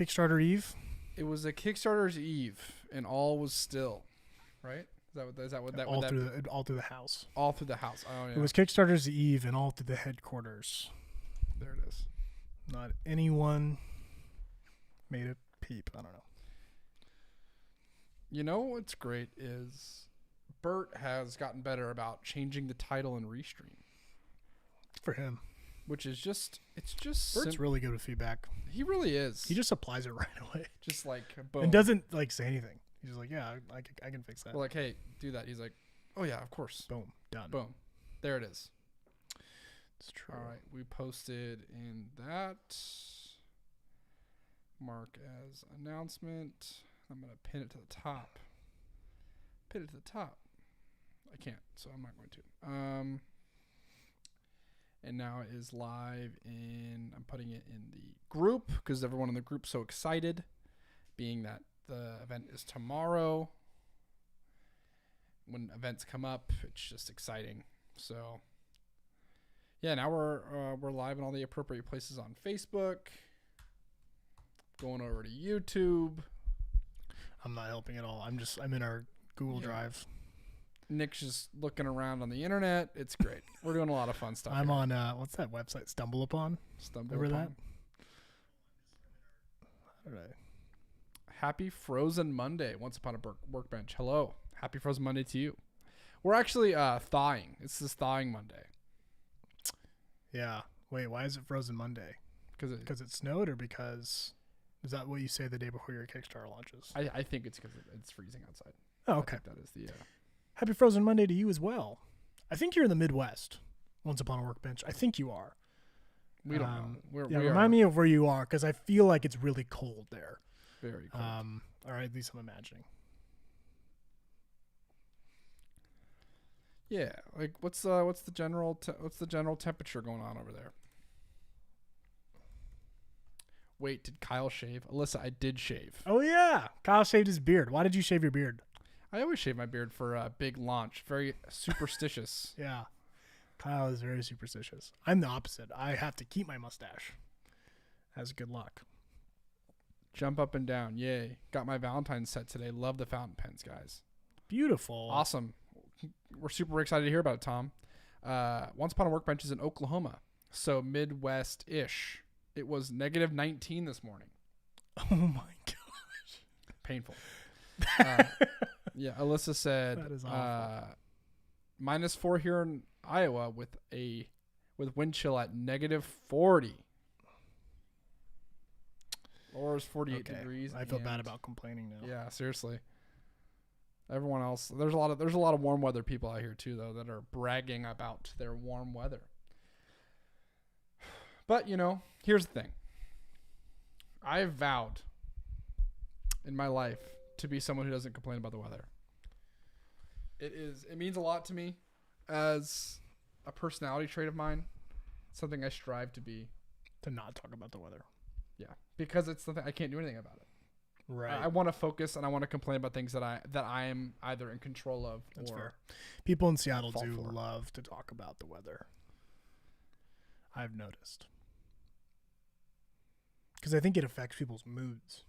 Kickstarter Eve? It was a Kickstarter's Eve, and all was still, right? Is that what that all would through that, all through the house. all through the house? Oh yeah, It was Kickstarter's Eve and all through the headquarters. there it is. Not anyone made a peep. I don't know. You know what's great is Bert has gotten better about changing the title in Restream, For him. which is just Bert's really good with feedback. he really is. He just applies it right away. just like boom. And doesn't like say anything. He's just like, yeah, I can fix that. We're like, hey, do that. He's like, oh yeah, of course. Boom. Done. Boom. There it is. It's true. All right, we posted in that. Mark as announcement. I'm gonna pin it to the top. Pin it to the top. I can't, so I'm not going to. And now it is live in. I'm putting it in the group because everyone in the group's so excited, being that the event is tomorrow. When events come up, it's just exciting. So, yeah, now we're live in all the appropriate places on Facebook. Going over to YouTube. I'm not helping at all. I'm in our Google Drive. Nick's just looking around on the internet. It's great. We're doing a lot of fun stuff. I'm on what's that website? Stumble Upon. Remember that? How did I? Happy Frozen Monday. Once upon a workbench. Hello. Happy Frozen Monday to you. We're actually thawing. It's this thawing Monday. Yeah. Wait, why is it Frozen Monday? Because it snowed, or because is that what you say the day before your Kickstarter launches? I think it's because it's freezing outside. Oh, okay. I think that is the. Happy Frozen Monday to you as well. I think you're in the Midwest. Once upon a workbench. I think you are. We don't know. Remind me of where you are, because I feel like it's really cold there. Very cold. Or at least I'm imagining. Yeah, like what's the general temperature going on over there? Wait, did Kyle shave? Alyssa, I did shave. Oh yeah, Kyle shaved his beard. Why did you shave your beard? I always shave my beard for a big launch. Very superstitious. Yeah, Kyle is very superstitious. I'm the opposite. I have to keep my mustache. Has good luck. Jump up and down. Yay. Got my Valentine's set today. Love the fountain pens, guys. Beautiful. Awesome. We're super excited to hear about it, Tom. Once Upon a Workbench is in Oklahoma, so Midwest-ish. It was -19 this morning. Oh, my gosh. Painful. Yeah, Alyssa said That is awful. -4 here in Iowa with wind chill at -40. Laura's 48 degrees. I feel bad about complaining now. Yeah, seriously. Everyone else, there's a lot of warm weather people out here too, though, that are bragging about their warm weather. But here's the thing. I've vowed in my life to be someone who doesn't complain about the weather. It means a lot to me as a personality trait of mine. It's something I strive to be. To not talk about the weather. Yeah, because it's something I can't do anything about it. Right. I want to focus and I want to complain about things that I am either in control of. That's or fair. People in Seattle fall do for. love to talk about the weather. I've noticed. Because I think it affects people's moods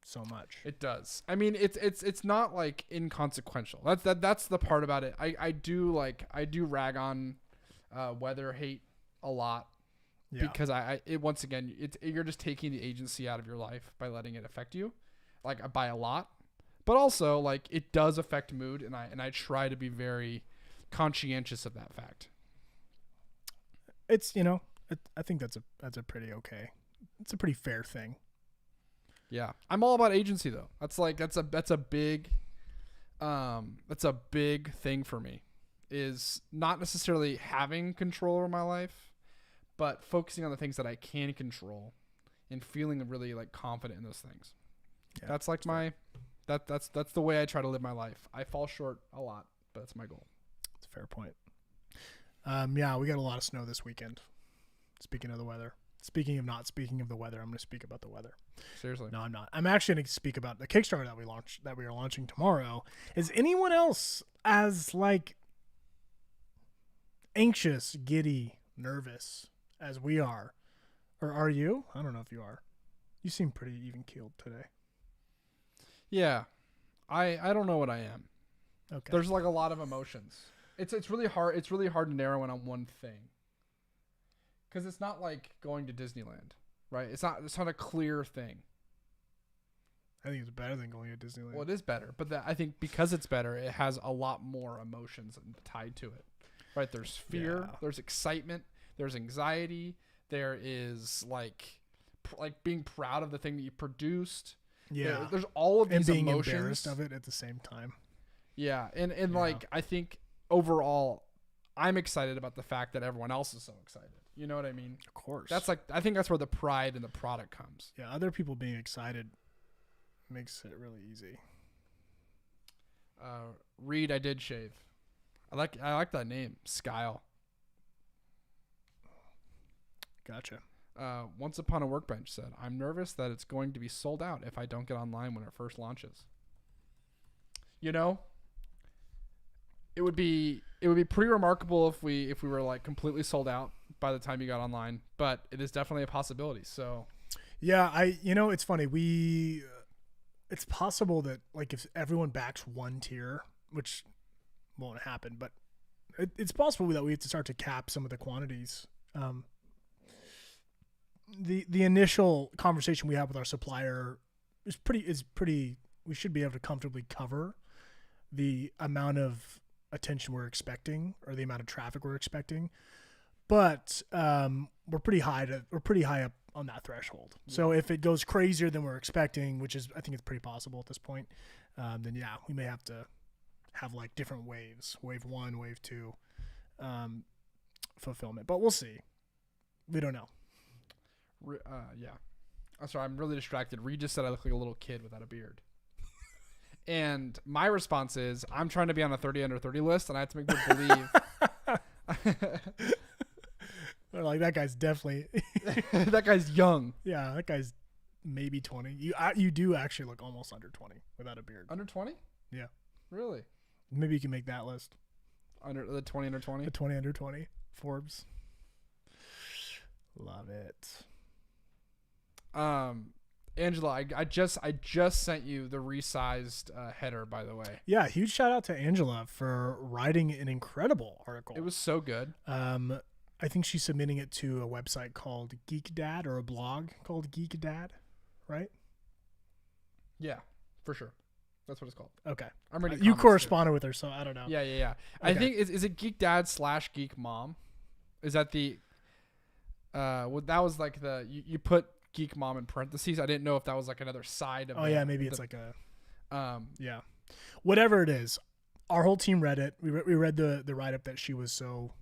so much. It does. I mean, it's not like inconsequential. That's the part about it. I do rag on weather hate a lot. Yeah. Because once again, you're just taking the agency out of your life by letting it affect you, like by a lot. But also, like, it does affect mood, and I try to be very conscientious of that fact. It's I think that's a pretty okay. It's a pretty fair thing. Yeah, I'm all about agency though. That's a big thing for me. Is not necessarily having control over my life, but focusing on the things that I can control and feeling really like confident in those things. Yeah, that's like that's the way I try to live my life. I fall short a lot, but that's my goal. That's a fair point. Yeah, we got a lot of snow this weekend. Speaking of the weather. Speaking of not speaking of the weather, I'm going to speak about the weather. Seriously. No, I'm not. I'm actually going to speak about the Kickstarter that we are launching tomorrow. Is anyone else as like anxious, giddy, nervous as we are? Or are you? I don't know if you are. You seem pretty even keeled today. Yeah. I don't know what I am. Okay. There's like a lot of emotions. It's really hard. It's really hard to narrow in on one thing. Because it's not like going to Disneyland, right? It's not a clear thing. I think it's better than going to Disneyland. Well, it is better, but I think because it's better, it has a lot more emotions tied to it, right? There's fear, there's excitement, there's anxiety, there is like being proud of the thing that you produced. Yeah, there's all of these and being emotions. Embarrassed of it at the same time. Yeah, and like I think overall, I'm excited about the fact that everyone else is so excited. You know what I mean? Of course. That's like I think that's where the pride in the product comes. Yeah, other people being excited makes it really easy. Reed, I did shave. I like that name, Skyle. Gotcha. Once Upon a Workbench said, "I'm nervous that it's going to be sold out if I don't get online when it first launches." You know, it would be pretty remarkable if we were like completely sold out by the time you got online, but it is definitely a possibility. So, yeah, it's funny. It's possible that like if everyone backs one tier, which won't happen, but it's possible that we have to start to cap some of the quantities. The initial conversation we have with our supplier is pretty. We should be able to comfortably cover the amount of attention we're expecting or the amount of traffic we're expecting, but we're pretty high up on that threshold. Yeah. So if it goes crazier than we're expecting, which is I think it's pretty possible at this point, then yeah, we may have to have like different waves, wave 1, wave 2, fulfillment. But we'll see. We don't know. Yeah. I'm sorry, I'm really distracted. Reed just said I look like a little kid without a beard. And my response is, I'm trying to be on a 30 under 30 list, and I have to make people believe. Like, that guy's definitely... that guy's young. Yeah, that guy's maybe 20. You do actually look almost under 20 without a beard. Under 20? Yeah. Really? Maybe you can make that list. Under the 20 under 20? The 20 under 20. Forbes. Love it. Angela, I just sent you the resized header, by the way. Yeah, huge shout out to Angela for writing an incredible article. It was so good. I think she's submitting it to a website called Geek Dad, or a blog called Geek Dad, right? Yeah, for sure. That's what it's called. Okay. I'm ready. You corresponded with her, so I don't know. Yeah. Okay. I think is it Geek Dad / Geek Mom? Is that the? Well, that was like the you put Geek Mom in parentheses. I didn't know if that was like another side of. Oh yeah, maybe it's like a. Yeah, whatever it is, our whole team read it. We read the write up that she was so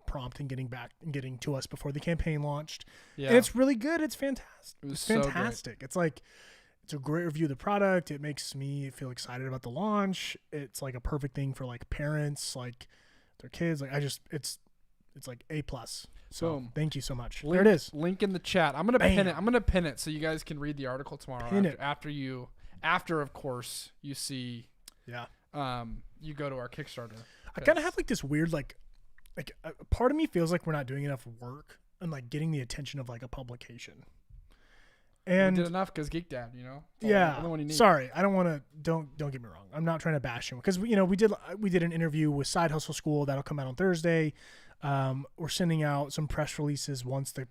prompt in getting to us before the campaign launched. Yeah, and it's really good. It's fantastic. It's fantastic. So it's like. It's a great review of the product. It makes me feel excited about the launch. It's like a perfect thing for like parents, like their kids. Like it's like A+. So boom. Thank you so much. There it is. Link in the chat. I'm gonna pin it. I'm gonna pin it so you guys can read the article tomorrow. After of course you see. Yeah. You go to our Kickstarter. I kind of have like this weird like a part of me feels like we're not doing enough work and like getting the attention of like a publication. And we did enough because Geek Dad, yeah. Sorry, I don't want to. Don't get me wrong. I'm not trying to bash him because we did an interview with Side Hustle School that'll come out on Thursday. We're sending out some press releases once the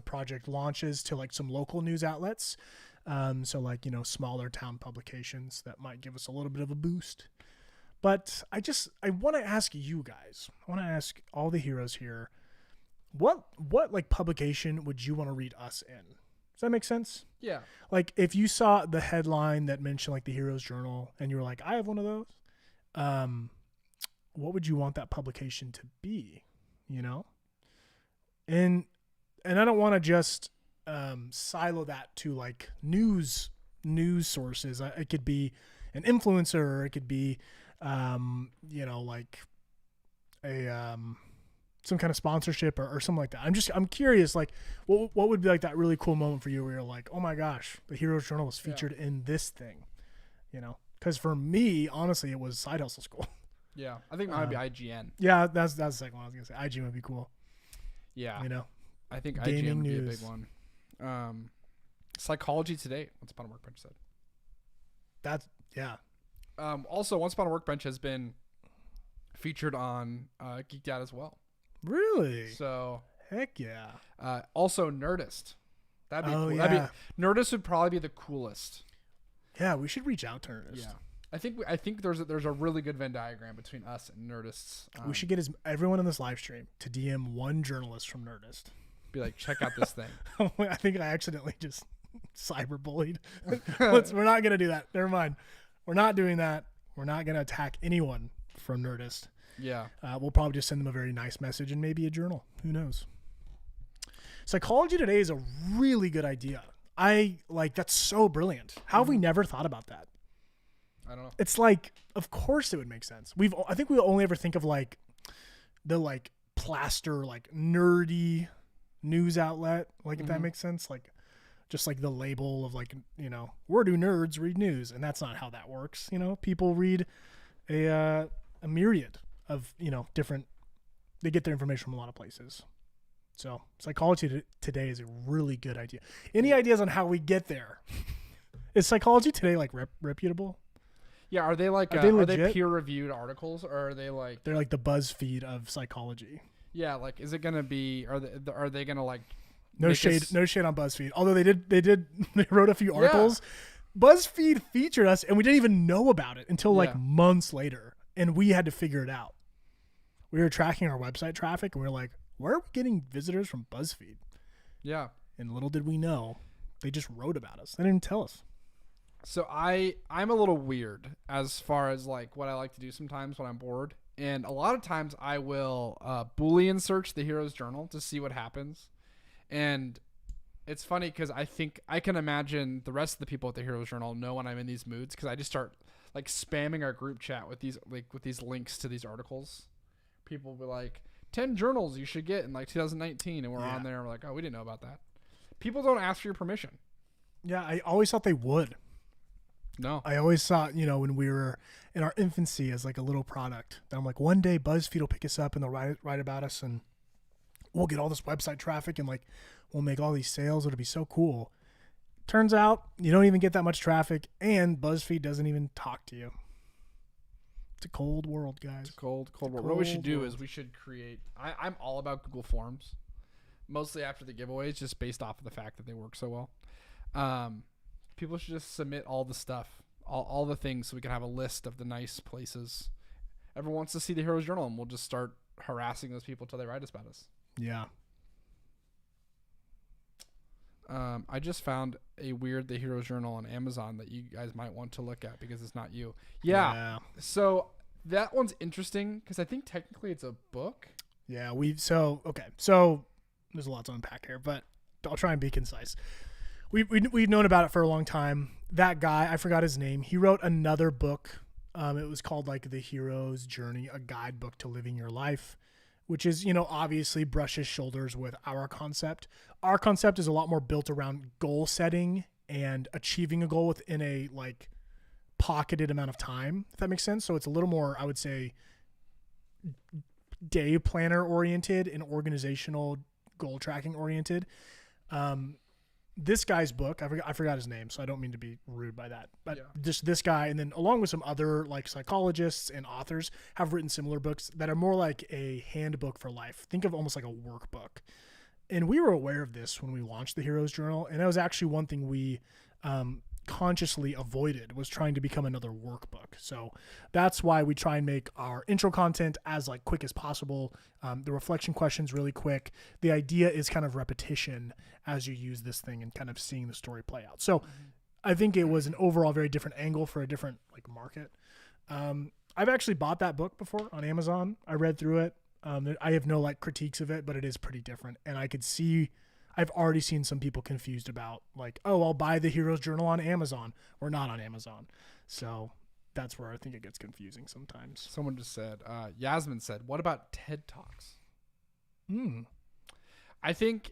project launches to like some local news outlets. So like smaller town publications that might give us a little bit of a boost. But I want to ask you guys. I want to ask all the heroes here. What like publication would you want to read us in? Does that make sense? Yeah. Like if you saw the headline that mentioned like the Heroes Journal and you were like, I have one of those, what would you want that publication to be? And I don't want to just silo that to like news sources. It could be an influencer, or it could be like a some kind of sponsorship or something like that. I'm curious, like what would be like that really cool moment for you where you're like, oh my gosh, the Heroes Journal was featured in this thing, because for me, honestly, it was Side Hustle School. Yeah. I think mine would be IGN. Yeah. That's the second one I was going to say. IGN would be cool. Yeah. I think Gaming IGN would news. be a big one. Psychology Today, Once Upon a Workbench said. That's, yeah. Also, Once Upon a Workbench has been featured on Geeked Out as well. Really? So, heck yeah. Also, Nerdist. That'd be cool. Yeah. Nerdist would probably be the coolest. Yeah, we should reach out to Nerdist. Yeah. I think there's a really good Venn diagram between us and Nerdists. We should get everyone in this live stream to DM one journalist from Nerdist. Be like, check out this thing. I think I accidentally just cyberbullied. We're not gonna do that. Never mind. We're not doing that. We're not gonna attack anyone from Nerdist. Yeah. We'll probably just send them a very nice message and maybe a journal. Who knows? Psychology Today is a really good idea. That's so brilliant. How have we never thought about that? I don't know. It's like, of course it would make sense. I think we only ever think of like the like plaster, like nerdy news outlet, like if that makes sense, like just like the label of like, where do nerds read news? And that's not how that works. People read a myriad of, different, they get their information from a lot of places. So Psychology Today is a really good idea. Any ideas on how we get there? Is Psychology Today like reputable? Yeah, are they like are they peer-reviewed articles, or are they like they're like the BuzzFeed of psychology? Yeah, like is it gonna be? Are they gonna like? No shade on BuzzFeed. Although they wrote a few articles. Yeah. BuzzFeed featured us, and we didn't even know about it until like months later, and we had to figure it out. We were tracking our website traffic, and we were like, "Where are we getting visitors from BuzzFeed?" Yeah, and little did we know, they just wrote about us. They didn't tell us. So I'm a little weird as far as like what I like to do sometimes when I'm bored. And a lot of times I will Boolean search the Hero's Journal to see what happens. And it's funny because I think I can imagine the rest of the people at the Hero's Journal know when I'm in these moods, because I just start like spamming our group chat with these links to these articles. People will be like, 10 journals you should get in like 2019. And we're on there and we're like, oh, we didn't know about that. People don't ask for your permission. Yeah, I always thought they would. No. I always thought, when we were in our infancy as like a little product, that I'm like, one day BuzzFeed will pick us up and they'll write about us and we'll get all this website traffic and like we'll make all these sales. It'll be so cool. Turns out you don't even get that much traffic and BuzzFeed doesn't even talk to you. It's a cold world, guys. It's a cold world. What we should do is we should create, I'm all about Google Forms, mostly after the giveaways, just based off of the fact that they work so well. People should just submit all the stuff, all the things, so we can have a list of the nice places. Everyone wants to see the Hero's Journal, and we'll just start harassing those people until they write us about us. Yeah. I just found a weird The Hero's Journal on Amazon that you guys might want to look at because it's not you. Yeah. So that one's interesting because I think technically it's a book. Yeah. So there's a lot to unpack here, but I'll try and be concise. We've known about it for a long time. That guy, I forgot his name. He wrote another book. It was called like The Hero's Journey, a guidebook to living your life, which is, obviously brushes shoulders with our concept. Our concept is a lot more built around goal setting and achieving a goal within a like pocketed amount of time, if that makes sense. So it's a little more, I would say, day planner oriented and organizational goal tracking oriented. This guy's book, I forgot his name, so I don't mean to be rude by that, but just this guy, and then along with some other like psychologists and authors, have written similar books that are more like a handbook for life. Think of almost like a workbook. And we were aware of this when we launched the Hero's Journal, and that was actually one thing we consciously avoided, was trying to become another workbook. So that's why we try and make our intro content as like quick as possible. The reflection questions really quick. The idea is kind of repetition as you use this thing and kind of seeing the story play out. So I think it was an overall very different angle for a different like market. I've actually bought that book before on Amazon. I read through it. I have no like critiques of it, but it is pretty different. And I've already seen some people confused about like, oh, I'll buy the Hero's Journal on Amazon. We're not on Amazon. So that's where I think it gets confusing sometimes. Someone just said, Yasmin said, what about TED Talks? I think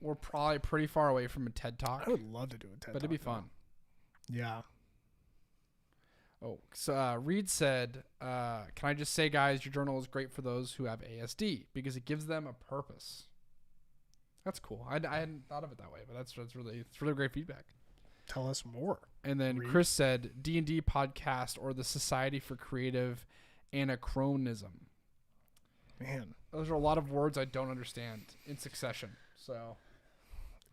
we're probably pretty far away from a TED Talk. I would love to do a TED Talk. But it'd be fun. Yeah. Oh, so Reed said, can I just say, guys, your journal is great for those who have ASD because it gives them a purpose. That's cool. I hadn't thought of it that way, but it's really great feedback. Tell us more. And then Chris said D&D podcast or the Society for Creative Anachronism. Man, those are a lot of words I don't understand in succession. So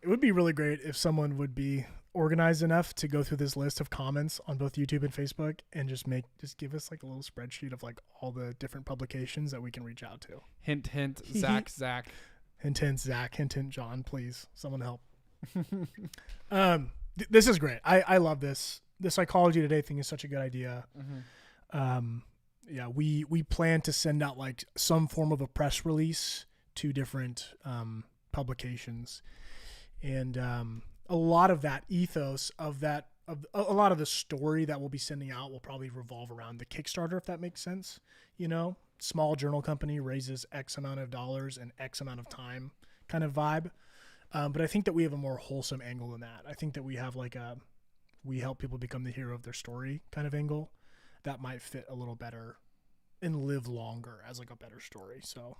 it would be really great if someone would be organized enough to go through this list of comments on both YouTube and Facebook and just give us like a little spreadsheet of like all the different publications that we can reach out to. Hint, hint, Zach. Hint, hint, Zach. Hint, hint, John. Please, someone help. This is great. I love this. The Psychology Today thing is such a good idea. Mm-hmm. Yeah, we plan to send out like some form of a press release to different publications, and a lot of that ethos of a lot of the story that we'll be sending out will probably revolve around the Kickstarter, if that makes sense. You know, small journal company raises X amount of dollars and X amount of time kind of vibe. But I think that we have a more wholesome angle than that. I think that we have like we help people become the hero of their story kind of angle that might fit a little better and live longer as like a better story. So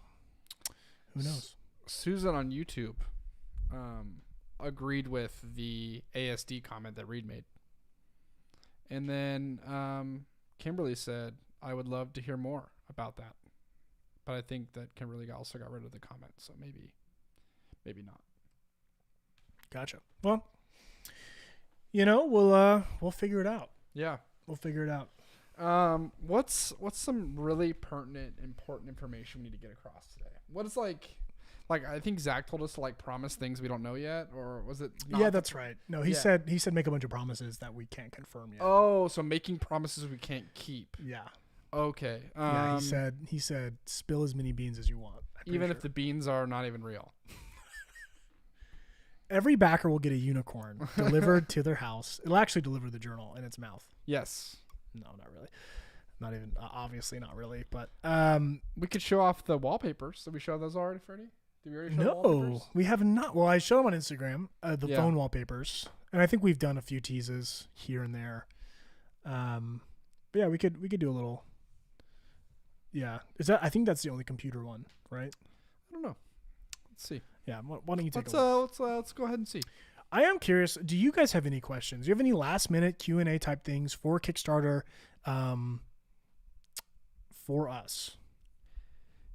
who knows? Susan on YouTube agreed with the ASD comment that Reed made. And then Kimberly said, I would love to hear more about that. But I think that Kimberly also got rid of the comment. So maybe not. Gotcha. Well, we'll figure it out. Yeah. We'll figure it out. What's some really pertinent, important information we need to get across today? What is like I think Zach told us to like promise things we don't know yet, or was it? Yeah, that's right. No, he said make a bunch of promises that we can't confirm yet. Oh, so making promises we can't keep. Yeah. Okay. Yeah, he said spill as many beans as you want. Even if the beans are not even real. Every backer will get a unicorn delivered to their house. It'll actually deliver the journal in its mouth. Yes. No, not really. Not even, obviously not really, but we could show off the wallpapers. Did we show those already, Freddie? Did we already show the wallpapers? No, we have not. Well, I showed them on Instagram, the phone wallpapers, and I think we've done a few teases here and there. But yeah, we could do a little. Yeah, I think that's the only computer one, right? I don't know. Let's see. Yeah, why don't you take a look? Let's go ahead and see. I am curious. Do you guys have any questions? Do you have any last minute Q&A type things for Kickstarter, for us?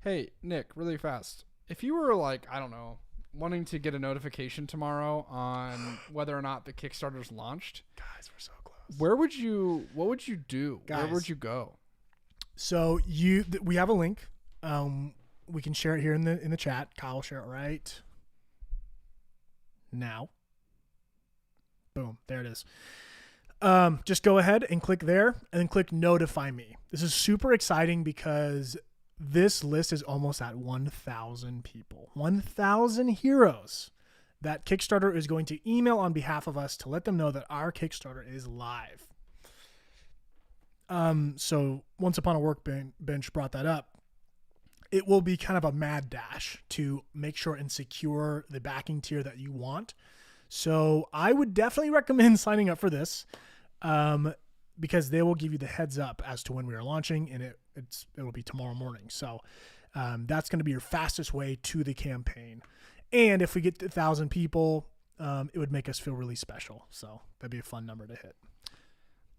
Hey, Nick, really fast. If you were like, I don't know, wanting to get a notification tomorrow on whether or not the Kickstarter's launched, guys, we're so close. What would you do? Guys, where would you go? So we have a link. We can share it here in the chat. Kyle will share it right now. Boom, there it is. Just go ahead and click there and then click notify me. This is super exciting because this list is almost at 1,000 people, 1,000 heroes that Kickstarter is going to email on behalf of us to let them know that our Kickstarter is live. So Once Upon a Workbench brought that up. It will be kind of a mad dash to make sure and secure the backing tier that you want. So I would definitely recommend signing up for this, because they will give you the heads up as to when we are launching, and it'll be tomorrow morning. So that's going to be your fastest way to the campaign. And if we get to 1,000 people, it would make us feel really special. So that'd be a fun number to hit.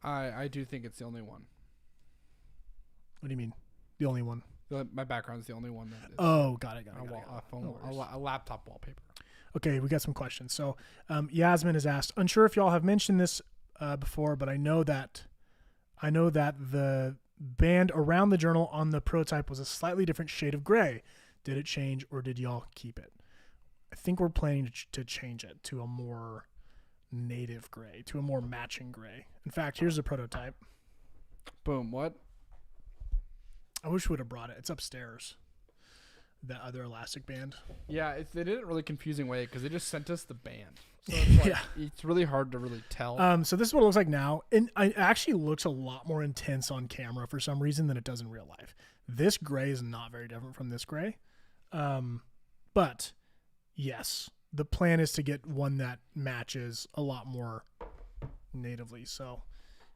I do think it's the only one. What do you mean? The only one? My background's the only one that is. Oh, got it. A laptop wallpaper. Okay, we got some questions. So Yasmin has asked, unsure if y'all have mentioned this before, but I know that the band around the journal on the prototype was a slightly different shade of gray. Did it change, or did y'all keep it? I think we're planning to change it to a more native gray, to a more matching gray. In fact, here's the prototype. Boom. What? I wish we would have brought it. It's upstairs. That other elastic band. Yeah, they did it in a really confusing way because they just sent us the band. So it's like, it's really hard to really tell. So this is what it looks like now. And it actually looks a lot more intense on camera for some reason than it does in real life. This gray is not very different from this gray. But yes, the plan is to get one that matches a lot more natively. So,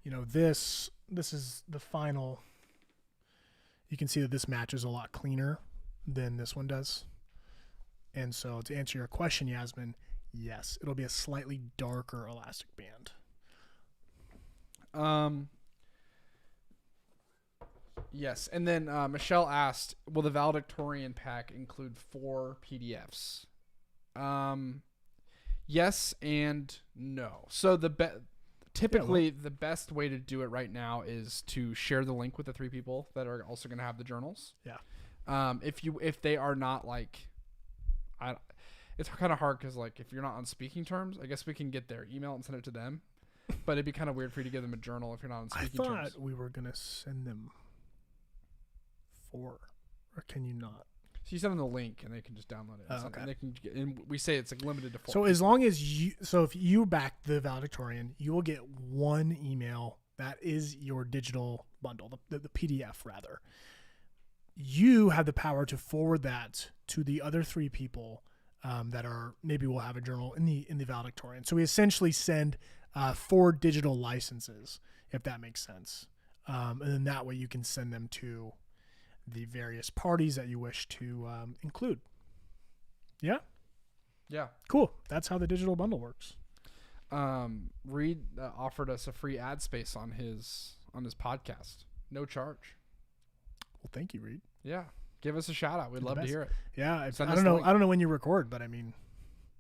this is the final. You can see that this matches a lot cleaner than this one does. And so to answer your question, Yasmin, yes, it'll be a slightly darker elastic band. Yes, and then Michelle asked, will the valedictorian pack include 4 PDFs? Yes and no. So typically the best way to do it right now is to share the link with the 3 people that are also going to have the journals. Yeah. If they are not like, it's kind of hard because like if you're not on speaking terms, I guess we can get their email and send it to them. But it'd be kind of weird for you to give them a journal if you're not on speaking terms. I thought we were gonna send them 4, or can you not? So you send them the link and they can just download it. Okay. And they can and we say it's like limited to 4. So as long as if you back the valedictorian, you will get 1 email that is your digital bundle, the PDF rather. You have the power to forward that to the other 3 people that are maybe will have a journal in the valedictorian. So we essentially send 4 digital licenses, if that makes sense, and then that way you can send them to the various parties that you wish to include. Yeah. Yeah. Cool. That's how the digital bundle works. Reed offered us a free ad space on his podcast, no charge. Well, thank you, Reed. Yeah. Give us a shout out. We'd love to hear it. Yeah. I don't know. I don't know when you record, but I mean,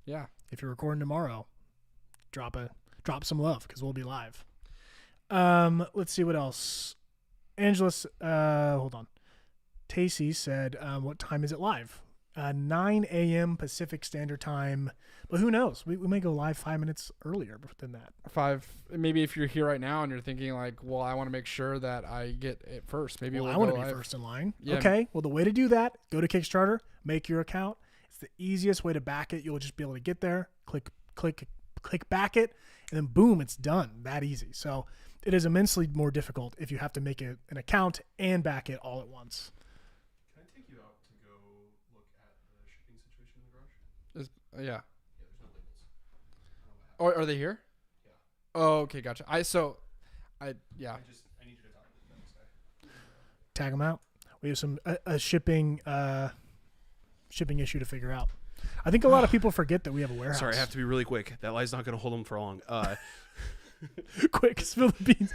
yeah. If you're recording tomorrow, drop some love because we'll be live. Let's see what else. Angelus, hold on. Tacey said, what time is it live? 9 a.m. Pacific Standard Time. But who knows? We may go live 5 minutes earlier than that. 5. Maybe if you're here right now and you're thinking like, well, I want to make sure that I get it first. Maybe I want to be first in line. Yeah. Okay. Well, the way to do that, go to Kickstarter, make your account. It's the easiest way to back it. You'll just be able to get there, click back it, and then boom, it's done. That easy. So it is immensely more difficult if you have to make an account and back it all at once. Yeah. Yeah, there's no labels. Oh, are they here? Yeah. Oh, okay, gotcha. I need you to talk to them. Tag them out. We have a shipping issue to figure out. I think a lot of people forget that we have a warehouse. Sorry, I have to be really quick. That lie's not going to hold them for long. Quick, spill the beans.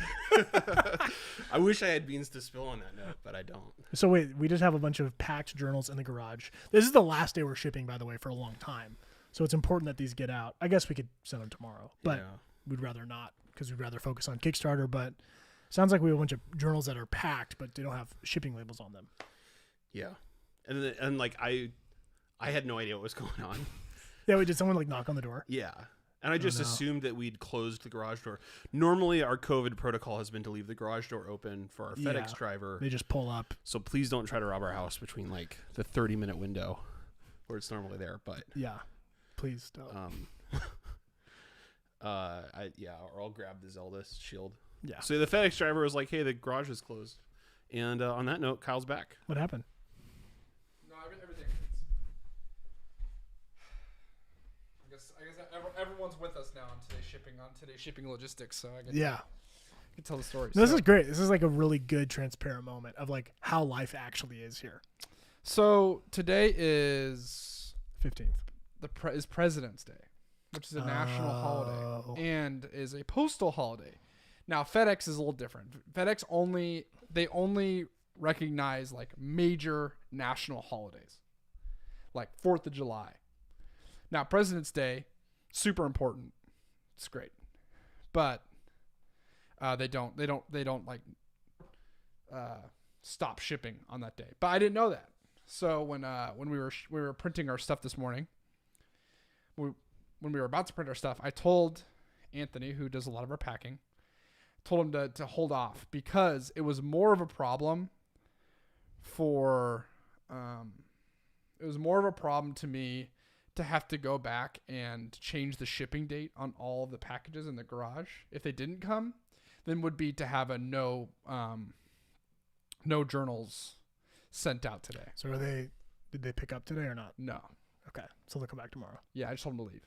I wish I had beans to spill on that note, but I don't. So wait, we just have a bunch of packed journals in the garage. This is the last day we're shipping, by the way, for a long time. So it's important that these get out. I guess we could send them tomorrow, but we'd rather not because we'd rather focus on Kickstarter. But sounds like we have a bunch of journals that are packed, but they don't have shipping labels on them. Yeah, and like I had no idea what was going on. Yeah, did someone like knock on the door? Yeah. And I just assumed that we'd closed the garage door. Normally, our COVID protocol has been to leave the garage door open for our FedEx driver. They just pull up. So please don't try to rob our house between like the 30-minute window where it's normally there. But yeah, please don't. Or I'll grab the Zelda shield. Yeah. So the FedEx driver was like, "Hey, the garage is closed." And on that note, Kyle's back. What happened? No, everything. I guess everyone's with us now on today's shipping logistics, so I can tell the story. No, this is great. This is like a really good transparent moment of like how life actually is here. So today is 15th. Is President's Day, which is a national holiday and is a postal holiday. Now FedEx is a little different. FedEx only recognize like major national holidays, like 4th of July. Now, President's Day, super important. It's great, but they don't like stop shipping on that day. But I didn't know that. So when we were printing our stuff this morning, when we were about to print our stuff, I told Anthony, who does a lot of our packing, told him to hold off because it was more of a problem to me to have to go back and change the shipping date on all of the packages in the garage if they didn't come, than would be to have a no journals sent out today. So did they pick up today or not? No. Okay. So they'll come back tomorrow. Yeah, I just told them to leave.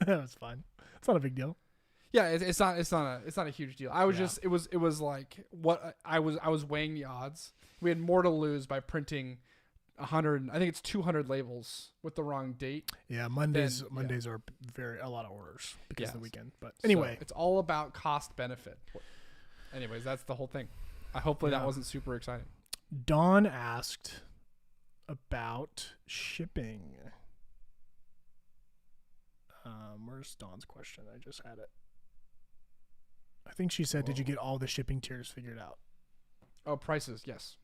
That's fine. It's not a big deal. Yeah, it's not a huge deal. I was just it was like what I was weighing the odds. We had more to lose by printing 100. I think it's 200 labels with the wrong date. Yeah, Mondays are a lot of orders because of the weekend. But anyway, so it's all about cost benefit. Anyways, that's the whole thing. Hopefully that wasn't super exciting. Dawn asked about shipping. Where's Dawn's question? I just had it. I think she said, "Did you get all the shipping tiers figured out?" Oh, prices, yes.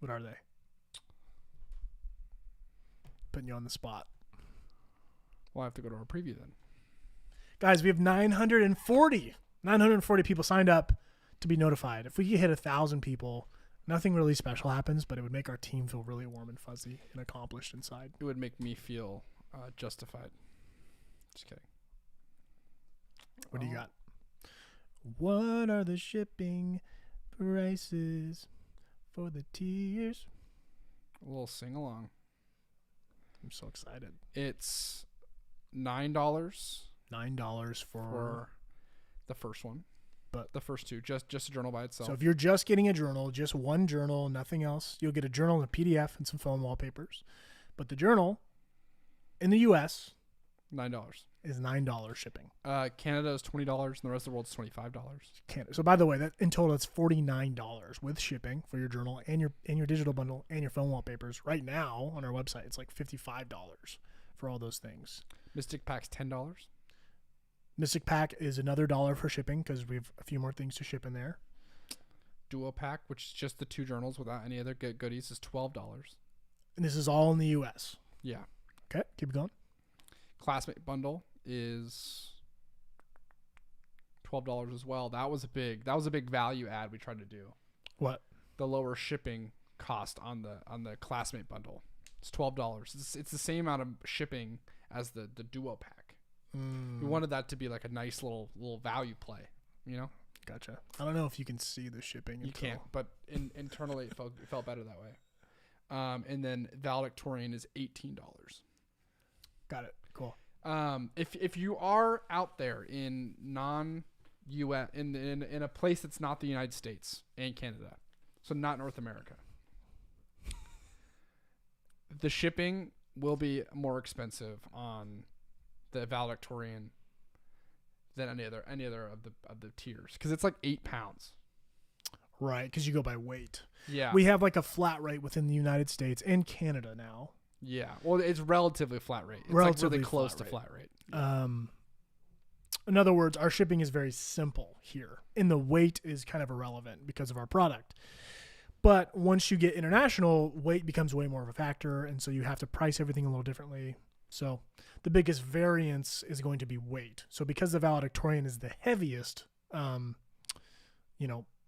What are they? Putting you on the spot. Well, I have to go to our preview then. Guys, we have 940 people signed up to be notified. If we could hit 1,000 people, nothing really special happens, but it would make our team feel really warm and fuzzy and accomplished inside. It would make me feel justified. Just kidding. What do you got? What are the shipping prices for the tiers? A little sing-along. I'm so excited. It's $9. $9 for the first one. But the first two, just a journal by itself. So if you're just getting a journal, just one journal, nothing else, you'll get a journal and a PDF and some phone wallpapers. But the journal in the U.S. $9 is $9 shipping. Canada is $20, and the rest of the world is $25. Canada. So by the way, that in total it's $49 with shipping for your journal and your digital bundle and your phone wallpapers. Right now on our website, it's like $55 for all those things. Mystic Pack's $10. Mystic Pack is another $1 for shipping because we have a few more things to ship in there. Duo Pack, which is just the two journals without any other goodies, is $12. And this is all in the U.S. Yeah. Okay, keep going. Classmate Bundle is $12 as well. That was a big value add we tried to do. What? The lower shipping cost on the Classmate Bundle. It's $12. It's the same amount of shipping as the Duo Pack. We wanted that to be like a nice little value play, you know? Gotcha. I don't know if you can see the shipping. You can't, but internally it felt better that way. And then valedictorian is $18. Got it. Cool. If you are out there in non-US in a place that's not the United States and Canada, so not North America, the shipping will be more expensive on the valedictorian than any other of the tiers because it's like 8 pounds. Right, because you go by weight. Yeah, we have like a flat rate within the United States and Canada now. Yeah, well, it's relatively flat rate. It's like really close to flat rate. Yeah. In other words, our shipping is very simple here, and the weight is kind of irrelevant because of our product. But once you get international, weight becomes way more of a factor, and so you have to price everything a little differently. So the biggest variance is going to be weight. So because the valedictorian is the heaviest,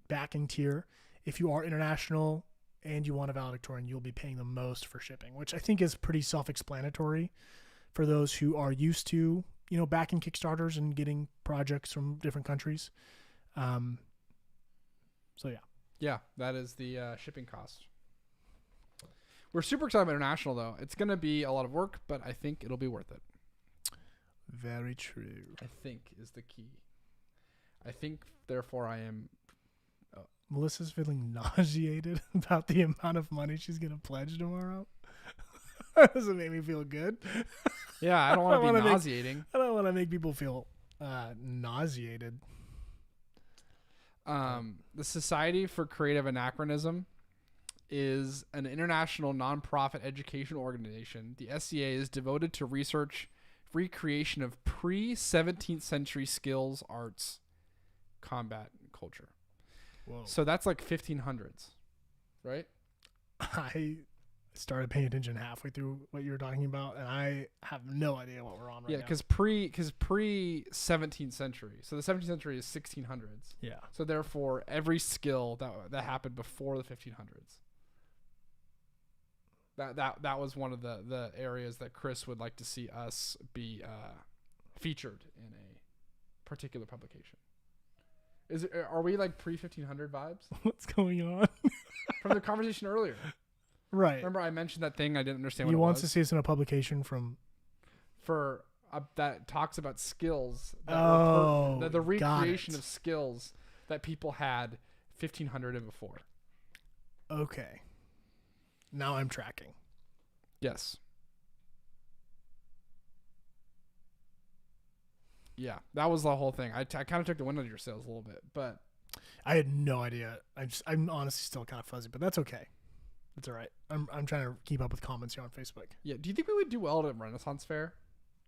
backing tier, if you are international and you want a valedictorian, you'll be paying the most for shipping, which I think is pretty self-explanatory for those who are used to, backing Kickstarters and getting projects from different countries. So yeah. Yeah, that is the shipping cost. We're super excited about international, though. It's going to be a lot of work, but I think it'll be worth it. Very true. I think is the key. I think, therefore, I am... Melissa's feeling nauseated about the amount of money she's going to pledge tomorrow. That doesn't make me feel good. Yeah, I don't want to be nauseating. I don't want to make people feel nauseated. The Society for Creative Anachronism is an international nonprofit education organization. The SCA is devoted to research, recreation of pre-17th century skills, arts, combat, and culture. Whoa. So that's like 1500s, right? I started paying attention halfway through what you were talking about, and I have no idea what we're on right now. Yeah, because pre 17th century. So the 17th century is 1600s. Yeah. So therefore, every skill that happened before the 1500s. That was one of the areas that Chris would like to see us be featured in a particular publication. Are we like pre-1500 vibes? What's going on? From the conversation earlier. Right. Remember I mentioned that thing I didn't understand what he it was? wants to see us in a publication from... that talks about skills. That the recreation of skills that people had 1500 and before. Okay. Now I'm tracking. Yes. Yeah, that was the whole thing. I kind of took the wind out of your sails a little bit, but I had no idea. I'm honestly still kind of fuzzy, but that's okay. It's all right. I'm trying to keep up with comments here on Facebook. Yeah. Do you think we would do well at Renaissance Fair?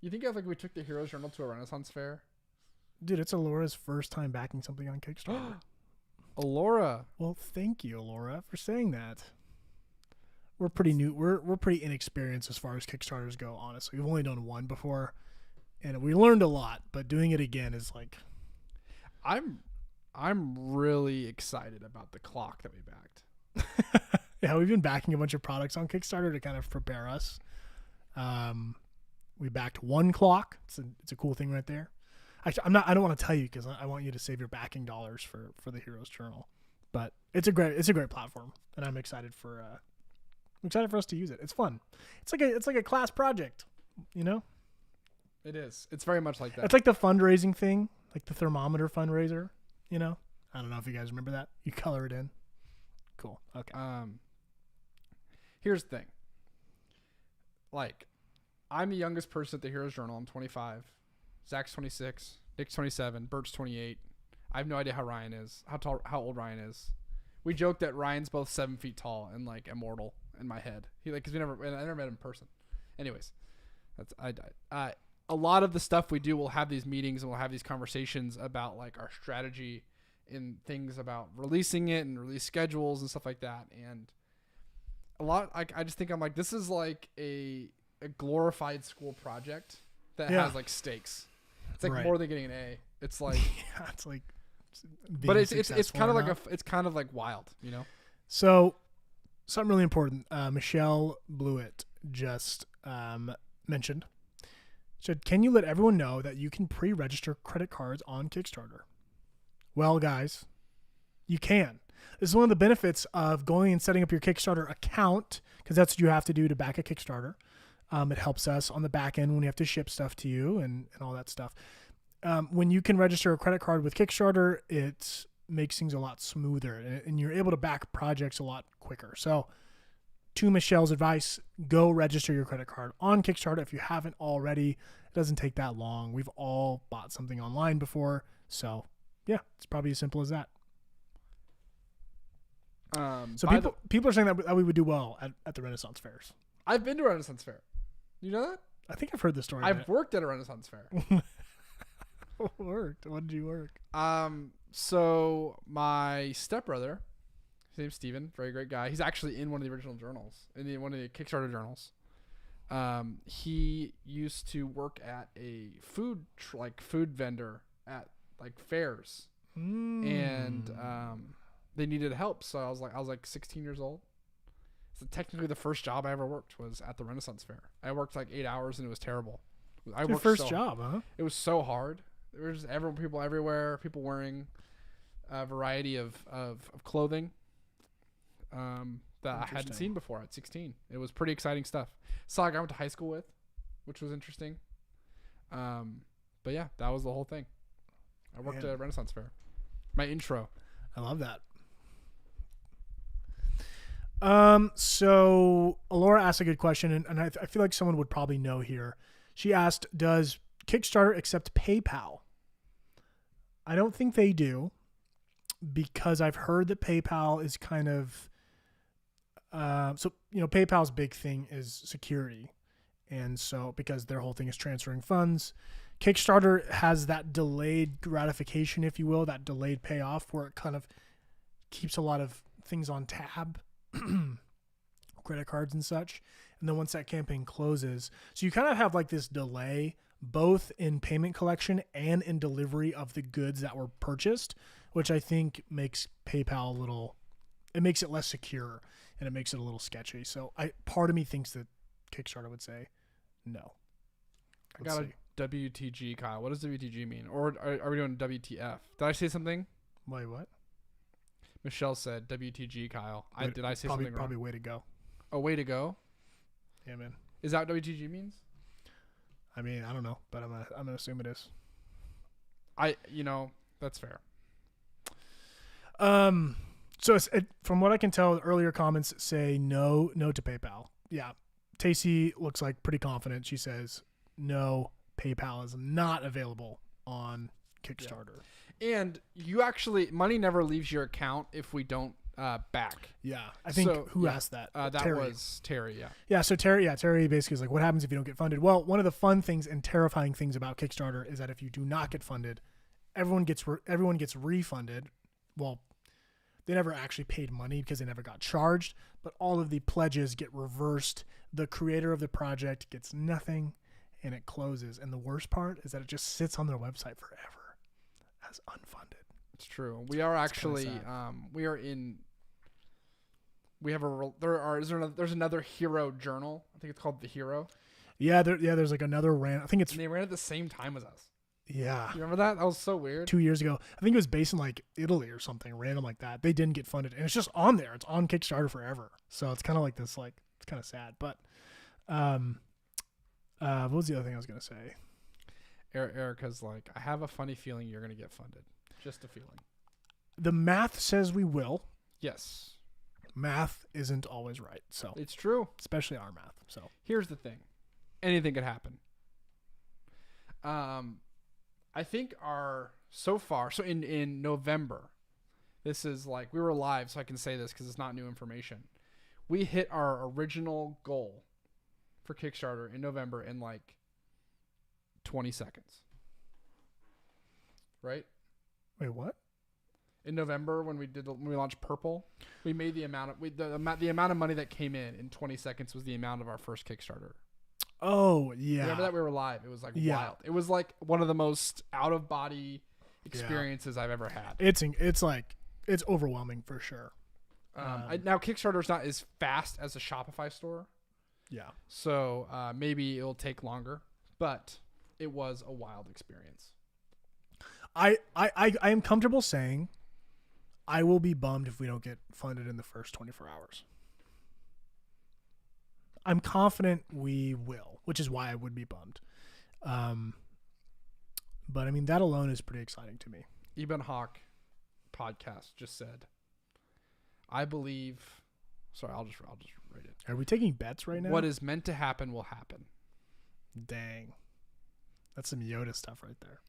You think if we took the Heroes Journal to a Renaissance Fair? Dude, it's Alora's first time backing something on Kickstarter. Alora. Well, thank you, Alora, for saying that. We're pretty new. We're pretty inexperienced as far as Kickstarters go, honestly. We've only done one before, and we learned a lot, but doing it again is like... I'm really excited about the clock that we backed. Yeah, we've been backing a bunch of products on Kickstarter to kind of prepare us. We backed one clock. It's a cool thing right there. Actually, I don't want to tell you because I want you to save your backing dollars for the Heroes Journal. But it's a great platform, and I'm excited for us to use it. It's fun. It's like a class project, you know? It is. It's very much like that. It's like the fundraising thing, like the thermometer fundraiser, you know? I don't know if you guys remember that. You color it in. Cool. Okay. Here's the thing. Like, I'm the youngest person at the Heroes Journal. I'm 25. Zach's 26. Nick's 27. Bert's 28. I have no idea how old Ryan is. We joke that Ryan's both 7 feet tall and like immortal in my head. I never met him in person. Anyways, a lot of the stuff we do, we'll have these meetings and we'll have these conversations about like our strategy and things about releasing it and release schedules and stuff like that. And I just think I'm like, this is like a glorified school project that has like stakes. It's like more than getting an A. It's like, yeah, it's like, but it's kind of like it's kind of like wild, you know? So something really important. Michelle Blewett just mentioned, said, can you let everyone know that you can pre-register credit cards on Kickstarter? Well, guys, you can. This is one of the benefits of going and setting up your Kickstarter account, because that's what you have to do to back a Kickstarter. It helps us on the back end when we have to ship stuff to you and all that stuff. When you can register a credit card with Kickstarter, it makes things a lot smoother, and you're able to back projects a lot quicker. So to Michelle's advice, go register your credit card on Kickstarter if you haven't already. It doesn't take that long. We've all bought something online before. So yeah, it's probably as simple as that. So people are saying that we would do well at the Renaissance fairs. I've been to a Renaissance fair. You know that? I think I've heard the story. I've worked at a Renaissance fair. Worked? What did you work? So my stepbrother, his name's Steven, very great guy. He's actually in one of the original journals, one of the Kickstarter journals. He used to work at a food vendor at like fairs, and they needed help. So I was like 16 years old. So technically, the first job I ever worked was at the Renaissance Fair. I worked like 8 hours, and it was terrible. It's your first job, huh? It was so hard. There was people everywhere, people wearing a variety of clothing that I hadn't seen before at 16. It was pretty exciting stuff. Saw a guy I went to high school with, which was interesting. But yeah, that was the whole thing. I worked at a Renaissance Fair. My intro. I love that. So Alora asked a good question, and I feel like someone would probably know here. She asked, does Kickstarter accept PayPal? I don't think they do, because I've heard that PayPal is kind of, PayPal's big thing is security. And so because their whole thing is transferring funds, Kickstarter has that delayed gratification, if you will, that delayed payoff, where it kind of keeps a lot of things on tab. Credit cards and such, and then once that campaign closes, so you kind of have like this delay both in payment collection and in delivery of the goods that were purchased, which I think makes PayPal it makes it less secure, and it makes it a little sketchy. So part of me thinks that Kickstarter would say no. I got a WTG, Kyle. What does WTG mean? Or are we doing WTF? Did I say something? Wait, what? Michelle said WTG, Kyle. Did I say something wrong? Probably way to go. A way to go? Yeah, man. Is that what WTG means? I mean, I don't know, but I'm gonna assume it is. That's fair. So from what I can tell, earlier comments say no to PayPal. Yeah, Tacey looks like pretty confident. She says, no, PayPal is not available on Kickstarter. Yeah. And you actually, money never leaves your account if we don't back. Yeah. I think, who asked that? That Terry. was Terry, yeah. Yeah, so Terry basically is like, what happens if you don't get funded? Well, one of the fun things and terrifying things about Kickstarter is that if you do not get funded, everyone gets refunded. Well, they never actually paid money because they never got charged, but all of the pledges get reversed. The creator of the project gets nothing, and it closes. And the worst part is that it just sits on their website forever as unfunded. It's true. We are actually we are in. We have there's another hero journal. I think it's called The Hero. Yeah, there's like another rant. I think it's. And they ran at the same time as us. Yeah. You remember that? That was so weird. 2 years ago. I think it was based in like Italy or something random like that. They didn't get funded, and it's just on there. It's on Kickstarter forever. So it's kind of like this, like it's kind of sad. But, what was the other thing I was gonna say? Erica's like, I have a funny feeling you're gonna get funded. Just a feeling. The math says we will. Yes. Math isn't always right. So it's true. Especially our math. So here's the thing. Anything could happen. I think so in November, this is like, we were live, so I can say this because it's not new information. We hit our original goal for Kickstarter in November in like 20 seconds. Right? Wait, what? In November, when we launched Purple, we made the amount of money that came in 20 seconds was the amount of our first Kickstarter. Oh yeah. Remember that we were live? It was like wild. It was like one of the most out of body experiences I've ever had. It's overwhelming for sure. Now Kickstarter's not as fast as a Shopify store. Yeah. So maybe it'll take longer, but it was a wild experience. I am comfortable saying I will be bummed if we don't get funded in the first 24 hours. I'm confident we will, which is why I would be bummed. But I mean, that alone is pretty exciting to me. Eben Hawk podcast just said, I believe, sorry, I'll just read it. Are we taking bets right now? What is meant to happen will happen. Dang. That's some Yoda stuff right there.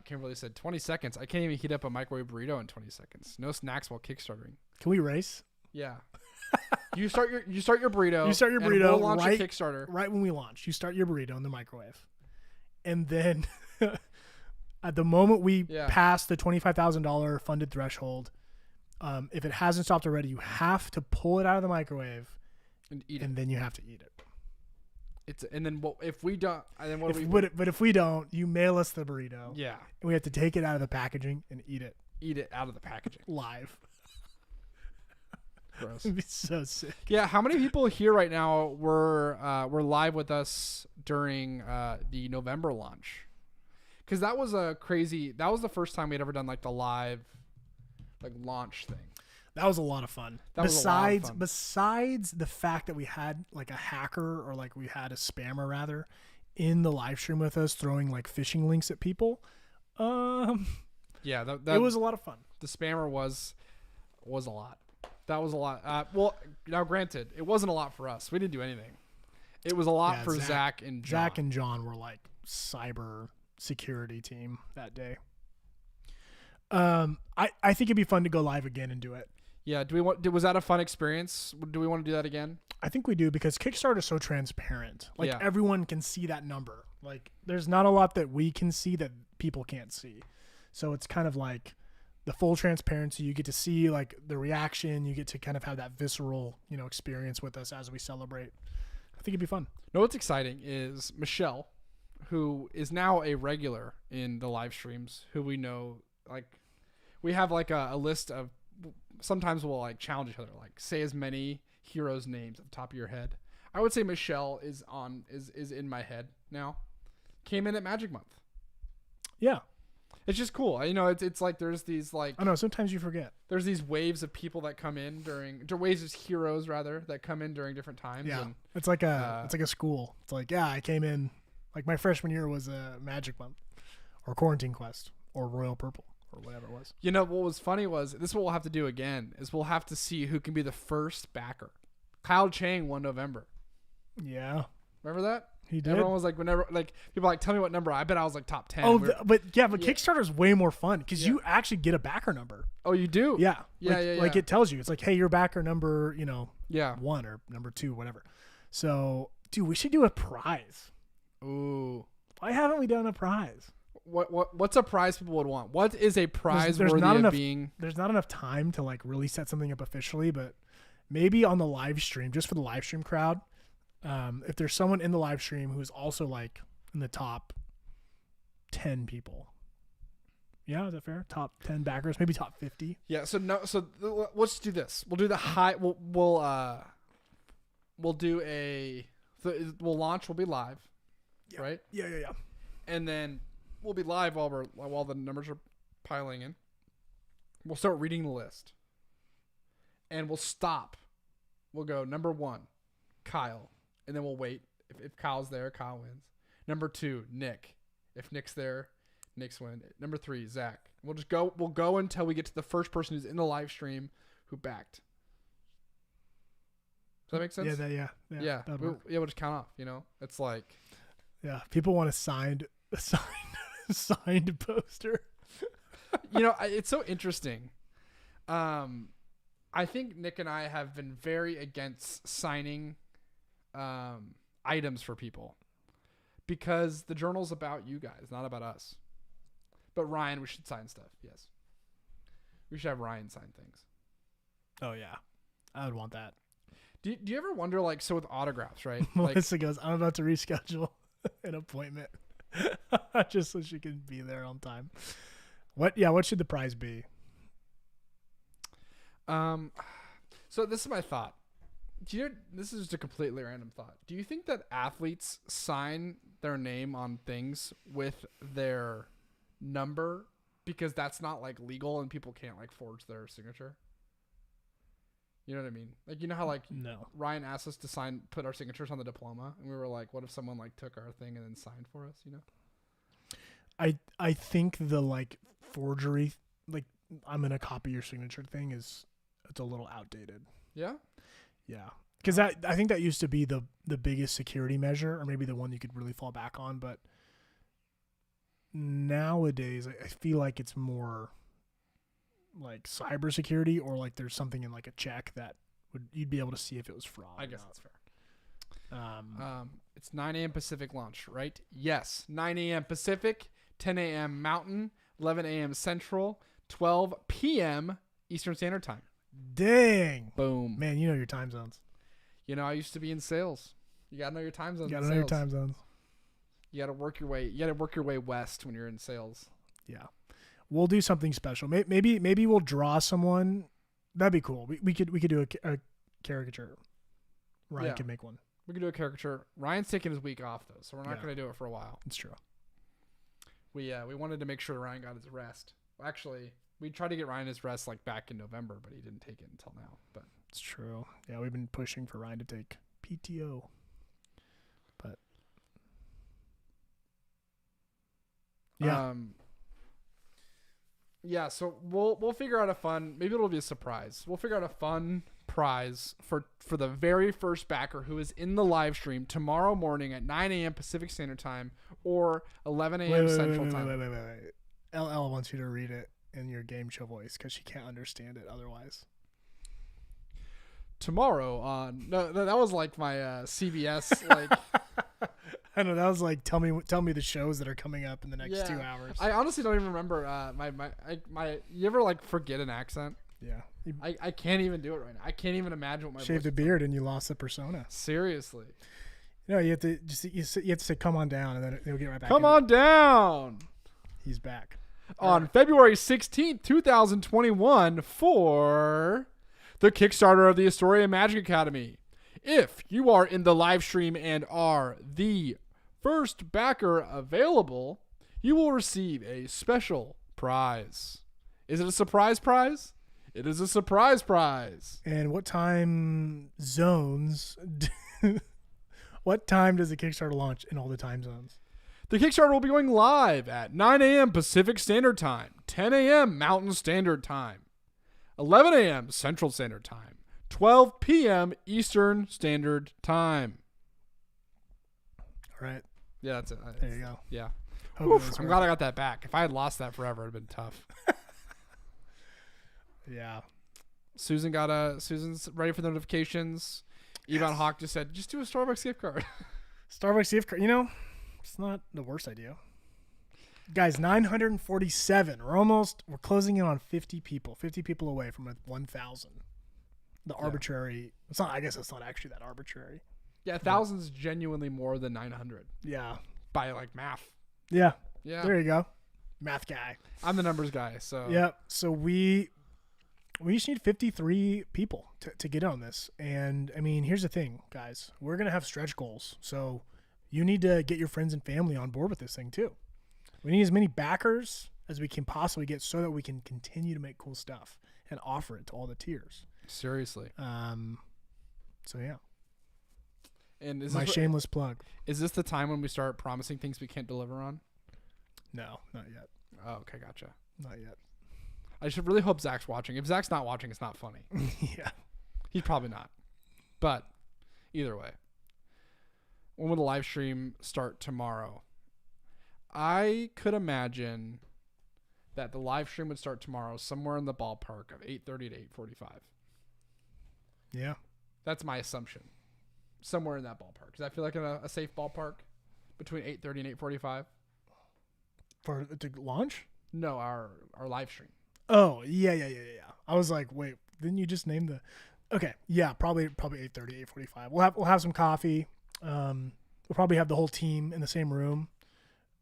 Kimberly said 20 seconds. I can't even heat up a microwave burrito in 20 seconds. No snacks while kickstarting. Can we race? Yeah. You start your burrito. You start your burrito. And we'll launch a Kickstarter right when we launch. You start your burrito in the microwave, and then at the moment we pass the $25,000 funded threshold, if it hasn't stopped already, you have to pull it out of the microwave and eat it. And then you have to eat it. If we don't, and then but if we don't, you mail us the burrito. Yeah. And we have to take it out of the packaging and eat it. Eat it out of the packaging live. Gross. It'd be so sick. Yeah, how many people here right now were live with us during the November launch? Because that was the first time we'd ever done like the live launch thing. That was a lot of fun. Besides the fact that we had like a hacker or like we had a spammer rather in the live stream with us throwing like phishing links at people. Yeah, it was a lot of fun. The spammer was a lot. That was a lot. Well, now granted, it wasn't a lot for us. We didn't do anything. It was a lot for Zach and John. Zach and John were like cyber security team that day. I think it'd be fun to go live again and do it. Yeah. Was that a fun experience? Do we want to do that again? I think we do because Kickstarter is so transparent. Like everyone can see that number. Like there's not a lot that we can see that people can't see. So it's kind of like the full transparency. You get to see like the reaction. You get to kind of have that visceral, experience with us as we celebrate. I think it'd be fun. No, what's exciting is Michelle, who is now a regular in the live streams, who we know, like we have like a list of, sometimes we'll like challenge each other, like say as many heroes' names at the top of your head. I would say Michelle is in my head now. Came in at Magic Month. Yeah. It's just cool. It's like there's these like... I know, sometimes you forget. There's these waves of people that come in waves of heroes, rather, that come in during different times. Yeah, and, it's like a school. It's like, I came in, like my freshman year was a Magic Month, or Quarantine Quest, or Royal Purple, or whatever it was. What was funny was, this is what we'll have to do again, is we'll have to see who can be the first backer. Kyle Chang won November. Yeah. Remember that? He did. Everyone was like, whenever, like, people were like, tell me what number. I bet I was like top 10. Oh, but Kickstarter is way more fun because Yeah. you actually get a backer number. Oh, you do? Yeah. Yeah, Like it tells you. It's like, hey, your backer number, Yeah. 1 or number 2, whatever. So, dude, we should do a prize. Ooh. Why haven't we done a prize? What's a prize people would want? What is a prize There's worthy not of enough, being? There's not enough time to like really set something up officially, but maybe on the live stream, just for the live stream crowd, if there's someone in the live stream who's also like in the top 10 people. Yeah, is that fair? Top 10 backers, maybe top 50. Yeah. So let's do this. We'll do the high. We'll do a. We'll launch. We'll be live. Yeah. Right. Yeah. And then we'll be live while the numbers are piling in. We'll start reading the list. And we'll stop. We'll go number 1, Kyle. And then we'll wait. If Kyle's there, Kyle wins. Number 2, Nick. If Nick's there, Nick's win. Number 3, Zach. We'll go until we get to the first person who's in the live stream who backed. Does that make sense? Yeah. We'll just count off, It's like, yeah, people want a signed poster. It's so interesting. I think Nick and I have been very against signing items for people because the journal's about you guys, not about us. But Ryan, we should sign stuff. Yes. We should have Ryan sign things. Oh, yeah. I would want that. Do you ever wonder, like, so with autographs, right? Melissa goes, I'm about to reschedule an appointment just so she can be there on time. What should the prize be? So this is my thought. This is just a completely random thought. Do you think that athletes sign their name on things with their number because that's not like legal and people can't like forge their signature? You know what I mean? Like, you know how like No. Ryan asked us to put our signatures on the diploma, and we were like, what if someone like took our thing and then signed for us, I think the like forgery, like I'm gonna copy your signature thing it's a little outdated. Yeah? Yeah. Because I think that used to be the biggest security measure, or maybe the one you could really fall back on, but nowadays I feel like it's more like cybersecurity, or like there's something in like a check that you'd be able to see if it was fraud. I guess that's fair. It's 9 a.m. Pacific launch, right? Yes. 9 a.m. Pacific, 10 a.m. Mountain, 11 a.m. Central, 12 p.m. Eastern Standard Time. Dang. Boom. Man, you know your time zones. I used to be in sales. You got to know your time zones. You got to know your time zones. You got to work your way west when you're in sales. Yeah. We'll do something special. Maybe we'll draw someone. That'd be cool. We could do a caricature. Ryan can make one. We could do a caricature. Ryan's taking his week off though, so we're not going to do it for a while. It's true. We wanted to make sure Ryan got his rest. Actually, we tried to get Ryan his rest like back in November, but he didn't take it until now. But it's true. Yeah, we've been pushing for Ryan to take PTO. But yeah. Yeah, so we'll figure out a fun, maybe it'll be a surprise. We'll figure out a fun prize for the very first backer who is in the live stream tomorrow morning at 9 a.m. Pacific Standard Time or 11 a.m. Central Time. Wait. LL wants you to read it in your game show voice because she can't understand it otherwise. Tomorrow on that was like my CBS like. I know, that was like tell me the shows that are coming up in the next 2 hours. I honestly don't even remember my you ever like forget an accent? Yeah. I can't even do it right now. I can't even imagine what my shaved voice a beard and you lost the persona. Seriously. No, you have to say come on down and then it'll get right back. Come on down. He's back. On February 16th, 2021 for the Kickstarter of the Astoria Magic Academy. If you are in the live stream and are the first backer available, you will receive a special prize. Is it a surprise prize? It is a surprise prize. And what time zones? What time does the Kickstarter launch in all the time zones? The Kickstarter will be going live at 9 a.m. Pacific Standard Time, 10 a.m. Mountain Standard Time, 11 a.m. Central Standard Time, 12 p.m. Eastern Standard Time. right? Yeah, that's it. There you go. Yeah. Hope it Oof, was I'm worth glad it. I got that back. If I had lost that forever, it'd been tough. Yeah. Susan's ready for the notifications. Yvonne Hawk just said, just do a Starbucks gift card. Starbucks gift card. It's not the worst idea. Guys, 947. We're closing in on 50 people. 50 people away from 1,000. The arbitrary. It's not. I guess it's not actually that arbitrary. Yeah, 1,000's genuinely more than 900 Yeah. by like math. Yeah. Yeah. There you go. Math guy. I'm the numbers guy, so. Yeah. So we just need 53 people to get on this. And I mean, here's the thing, guys. We're gonna have stretch goals. So you need to get your friends and family on board with this thing too. We need as many backers as we can possibly get so that we can continue to make cool stuff and offer it to all the tiers. Seriously. So yeah. And is My this shameless plug. Is this the time when we start promising things we can't deliver on? No, not yet. Oh, okay, gotcha. Not yet. I should really hope Zach's watching. If Zach's not watching, it's not funny. Yeah. He's probably not. But either way, when will the live stream start tomorrow? I could imagine that the live stream would start tomorrow somewhere in the ballpark of 8:30 to 8:45. Yeah. That's my assumption. Somewhere in that ballpark. Does that feel like a safe ballpark? Between 8:30 and 8:45? For the launch? No, our live stream. Oh, yeah. I was like, wait, didn't you just name the? Okay, yeah, probably 8:30, 8:45. We'll have some coffee. We'll probably have the whole team in the same room.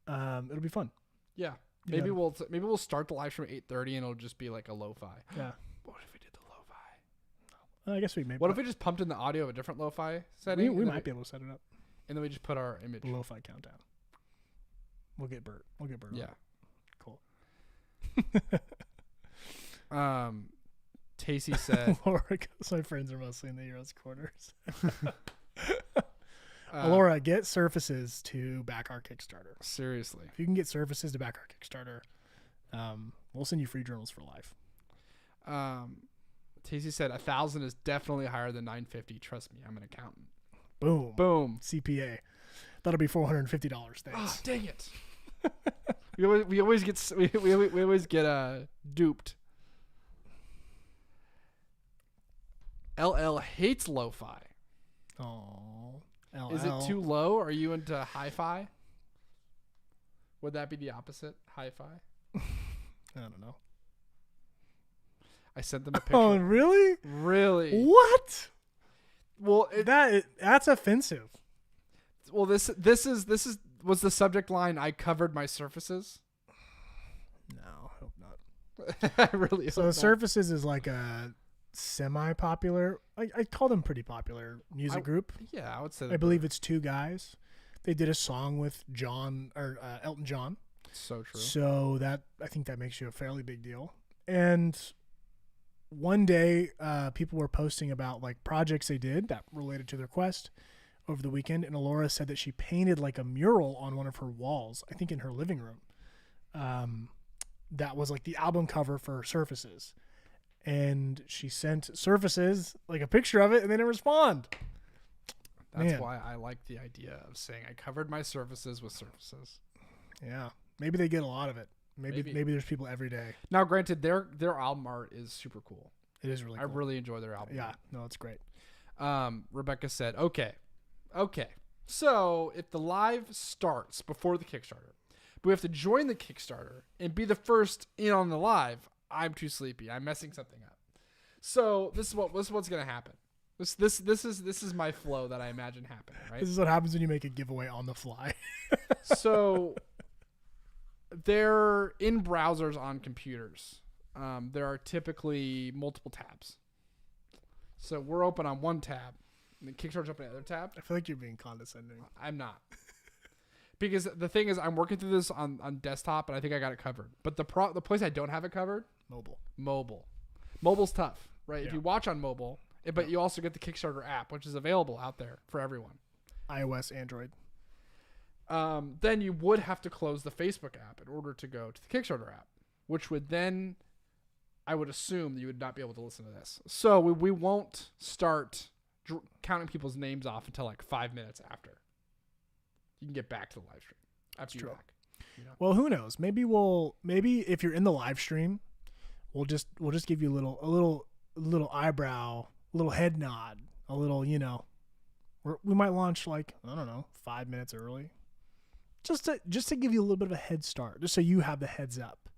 It'll be fun. Yeah. Maybe we'll start the live stream at 8:30 and it'll just be like a lo-fi. Yeah. What if we did the lo-fi? I guess we maybe. What if we just pumped in the audio of a different lo-fi setting? We might be able to set it up. And then we just put our image. The lo-fi countdown. We'll get Bert. Yeah. Cool. Tacey said Laura, because my friends are mostly in the Heroes quarters. Laura, get Surfaces to back our Kickstarter. Seriously. If you can get Surfaces to back our Kickstarter, we'll send you free journals for life. Tacey said 1,000 is definitely higher than 950. Trust me, I'm an accountant. Boom. CPA. That'll be $450. Thanks. Oh, dang it. we always get duped. LL hates lo-fi. Oh. Is it too low? Are you into hi-fi? Would that be the opposite? Hi-fi? I don't know. I sent them a picture. Oh, really? Really? What? Well, that's offensive. Well, this was the subject line. I covered my surfaces. No, hope not. I really So hope not. Surfaces is like a semi-popular. I call them pretty popular music group. Yeah, I would say. I believe it's two guys. They did a song with Elton John. So true. So I think that makes you a fairly big deal. And one day, people were posting about like projects they did that related to their quest over the weekend, and Alora said that she painted like a mural on one of her walls, I think in her living room. That was like the album cover for Surfaces. And she sent Surfaces like a picture of it, and they didn't respond. That's why I like the idea of saying I covered my surfaces with surfaces. Yeah. Maybe they get a lot of it. Maybe there's people every day. Now, granted, their album art is super cool. It is really cool. I really enjoy their album. Yeah. No, it's great. Rebecca said, okay. So if the live starts before the Kickstarter, but we have to join the Kickstarter and be the first in on the live, I'm too sleepy. I'm messing something up. So this is what's going to happen. This is my flow that I imagine happening, right? This is what happens when you make a giveaway on the fly. So they're in browsers on computers. There are typically multiple tabs. So we're open on one tab, and the Kickstarter's open on the other tab. I feel like you're being condescending. I'm not. Because the thing is, I'm working through this on desktop, and I think I got it covered. But the place I don't have it covered? Mobile. Mobile's tough, right? Yeah. If you watch on mobile, but you also get the Kickstarter app, which is available out there for everyone. iOS, Android. Then you would have to close the Facebook app in order to go to the Kickstarter app, which would then, I would assume that you would not be able to listen to this. So we won't start counting people's names off until like 5 minutes after. you can get back to the live stream after you're back. You know? Well, who knows? Maybe if you're in the live stream, we'll just give you a little eyebrow, a little head nod, a little, you know, we might launch like, I don't know, 5 minutes early. Just to give you a little bit of a head start, just so you have the heads up.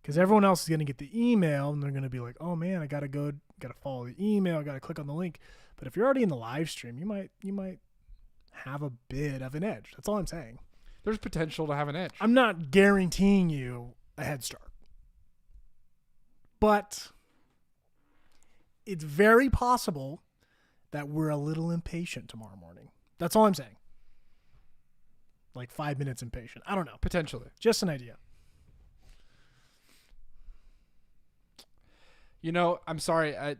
Because everyone else is going to get the email and they're going to be like, oh man, I got to follow the email. I got to click on the link. But if you're already in the live stream, you might have a bit of an edge. That's all I'm saying. There's potential to have an edge. I'm not guaranteeing you a head start. But it's very possible that we're a little impatient tomorrow morning. That's all I'm saying. Like 5 minutes impatient. I don't know. Potentially. Just an idea. You know, I'm sorry. I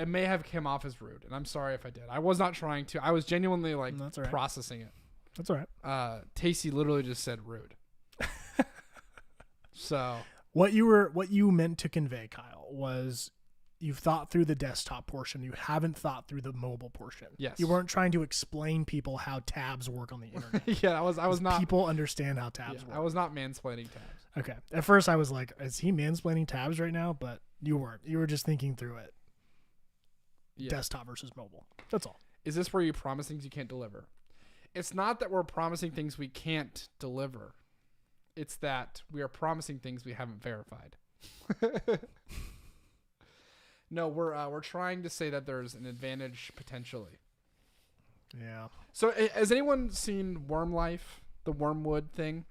may have come off as rude, and I'm sorry if I did. I was not trying to. I was genuinely like processing it. That's all right. Tacey literally just said rude. So what you meant to convey, Kyle, was you've thought through the desktop portion. You haven't thought through the mobile portion. Yes. You weren't trying to explain people how tabs work on the internet. Yeah, I was not. People understand how tabs work. I was not mansplaining tabs. Okay. At first I was like, is he mansplaining tabs right now? But you weren't. You were just thinking through it. Yeah. Desktop versus mobile. That's all. Is this where you promise things you can't deliver? It's not that we're promising things we can't deliver. It's that we are promising things we haven't verified. No, we're trying to say that there's an advantage potentially. Yeah. So has anyone seen Worm Life, the Wormwood thing?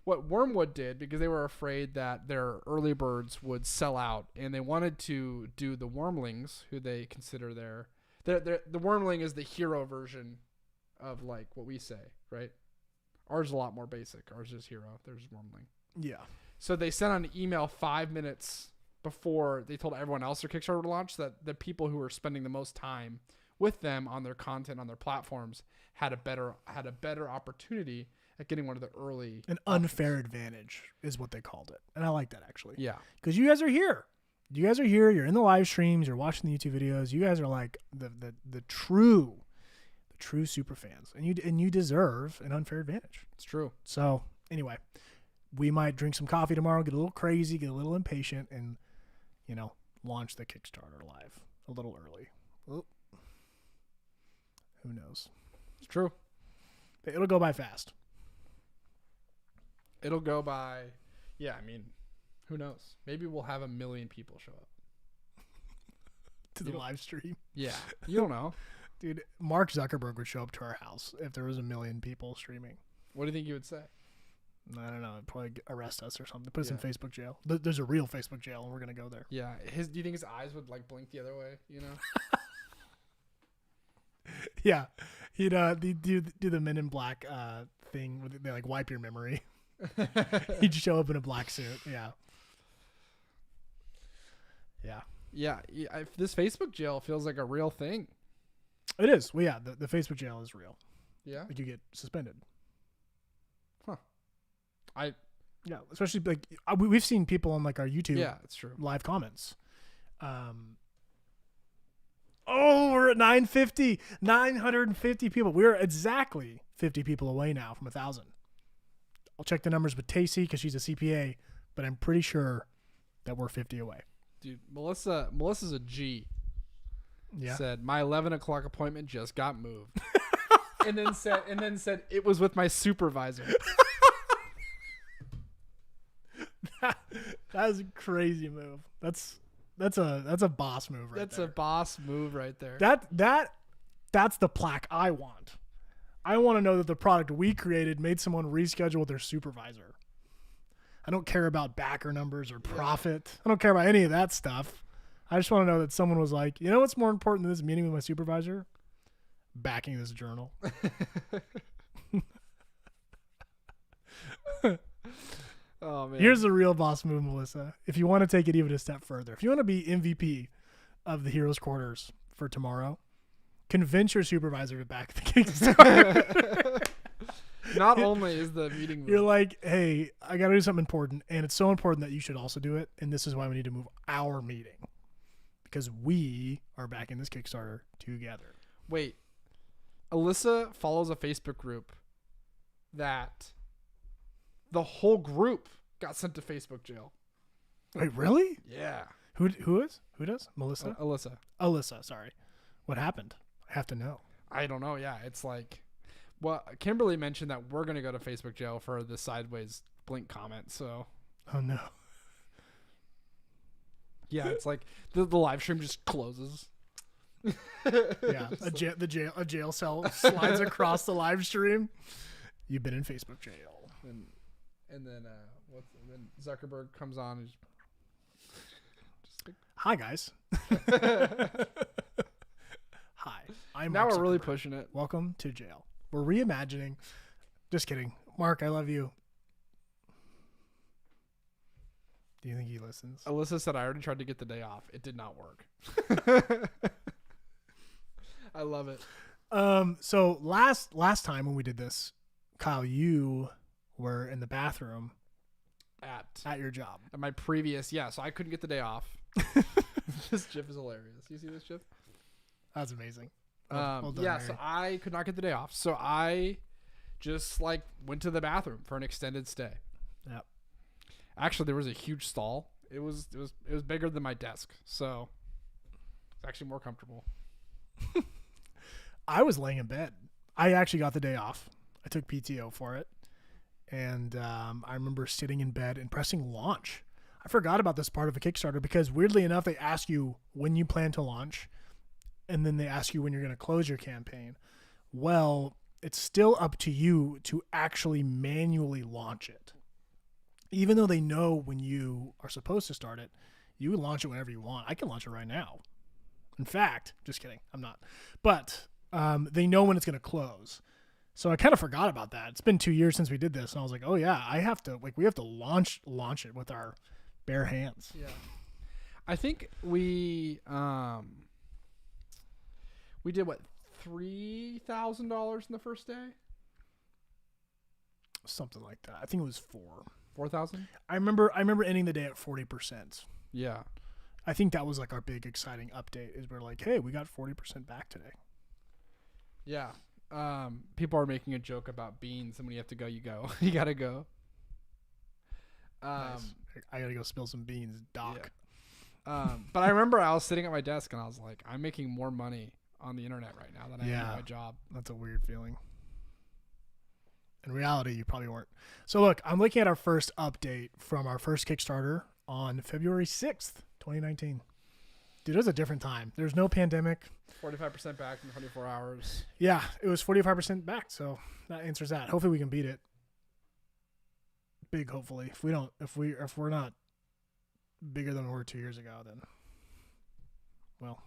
What Wormwood did, because they were afraid that their early birds would sell out, and they wanted to do the Wormlings, who they consider the Wormling is the hero version of like what we say, right? Ours is a lot more basic. Ours is hero. There's Wormling. Yeah. So they sent out an email 5 minutes before they told everyone else their Kickstarter would launch that the people who were spending the most time with them on their content on their platforms had a better opportunity at getting one of the early unfair advantage is what they called it. And I like that actually. Yeah. Because you guys are here. You're in the live streams, you're watching the YouTube videos. You guys are like the true super fans. And you deserve an unfair advantage. It's true. So anyway, we might drink some coffee tomorrow, get a little crazy, get a little impatient, and launch the Kickstarter live a little early. Well, who knows? It's true. It'll go by fast. It'll go by, yeah, I mean, who knows? Maybe we'll have 1 million people show up. To the live stream? Yeah. You don't know. Dude, Mark Zuckerberg would show up to our house if there was 1 million people streaming. What do you think he would say? I don't know. He'd probably arrest us or something. Put us in Facebook jail. There's a real Facebook jail, and we're going to go there. Yeah. Do you think his eyes would, like, blink the other way, Yeah. He'd do the Men in Black thing where they, like, wipe your memory. He'd show up in a black suit. Yeah. Yeah. Yeah. This Facebook jail feels like a real thing. It is. Well, yeah, the Facebook jail is real. Yeah. Like you get suspended. Huh. Yeah, especially like we've seen people on like our YouTube. Yeah, it's true. Live comments. We're at 950 people. We're exactly 50 people away now from 1,000. I'll check the numbers with Tacey because she's a CPA, but I'm pretty sure that we're 50 away. Dude, Melissa's a G. Yeah. Said my 11 o'clock appointment just got moved, and then said it was with my supervisor. That is a crazy move. That's a boss move right there. That's a boss move right there. That's the plaque I want. I want to know that the product we created made someone reschedule with their supervisor. I don't care about backer numbers or profit. I don't care about any of that stuff. I just want to know that someone was like, you know what's more important than this meeting with my supervisor? Backing this journal. Oh man. Here's the real boss move, Melissa. If you want to take it even a step further, if you want to be MVP of the Heroes Quarters for tomorrow, convince your supervisor to back the Kickstarter. Not only is the meeting moved, you're like, hey, I got to do something important, and it's so important that you should also do it, and this is why we need to move our meeting, because we are backing this Kickstarter together. Wait, Alyssa follows a Facebook group that the whole group got sent to Facebook jail. Wait, really? Yeah. Who does? Melissa? Alyssa, sorry. What happened? I have to know. I don't know. Yeah, it's like, well, Kimberly mentioned that we're gonna go to Facebook jail for the sideways blink comment. So. Oh no. Yeah, it's like the live stream just closes. Yeah, a jail cell slides across the live stream. You've been in Facebook jail. And then then Zuckerberg comes on and just like, hi guys. Hi. I'm now Mark we're really Zuckerberg. pushing it. Welcome to jail. We're reimagining. Just kidding. Mark, I love you. Do you think he listens? Alyssa said I already tried to get the day off. It did not work. I love it. So last time when we did this, Kyle, you were in the bathroom at your job. At my previous, so I couldn't get the day off. This GIF is hilarious. You see this GIF? That's amazing. Well done, Mary. So I could not get the day off. So I just went to the bathroom for an extended stay. Yep. Actually, there was a huge stall. It was bigger than my desk, so it's actually more comfortable. I was laying in bed. I actually got the day off. I took PTO for it. And I remember sitting in bed and pressing launch. I forgot about this part of a Kickstarter because weirdly enough, they ask you when you plan to launch, and then they ask you when you're going to close your campaign. Well, it's still up to you to actually manually launch it. Even though they know when you are supposed to start it, you can launch it whenever you want. I can launch it right now. In fact, just kidding, I'm not. But they know when it's going to close. So I kind of forgot about that. It's been 2 years since we did this, and I was like, oh yeah, we have to launch it with our bare hands. Yeah. I think we did what, $3,000 in the first day? Something like that. I think it was 4,000? I remember ending the day at 40%. Yeah. I think that was our big exciting update is we're like, hey, we got 40% back today. Yeah. People are making a joke about beans, and when you have to go, you go. You gotta go. Nice. I gotta go spill some beans, Doc. Yeah. But I remember I was sitting at my desk and I was like, I'm making more money on the internet right now than I am at my job. That's a weird feeling. In reality, you probably weren't. So look, I'm looking at our first update from our first Kickstarter on February 6th, 2019. Dude, it was a different time. There's no pandemic. 45% back in 24 hours. Yeah, it was 45% back. So that answers that. Hopefully we can beat it. Big hopefully. If we're not bigger than we were 2 years ago, then well.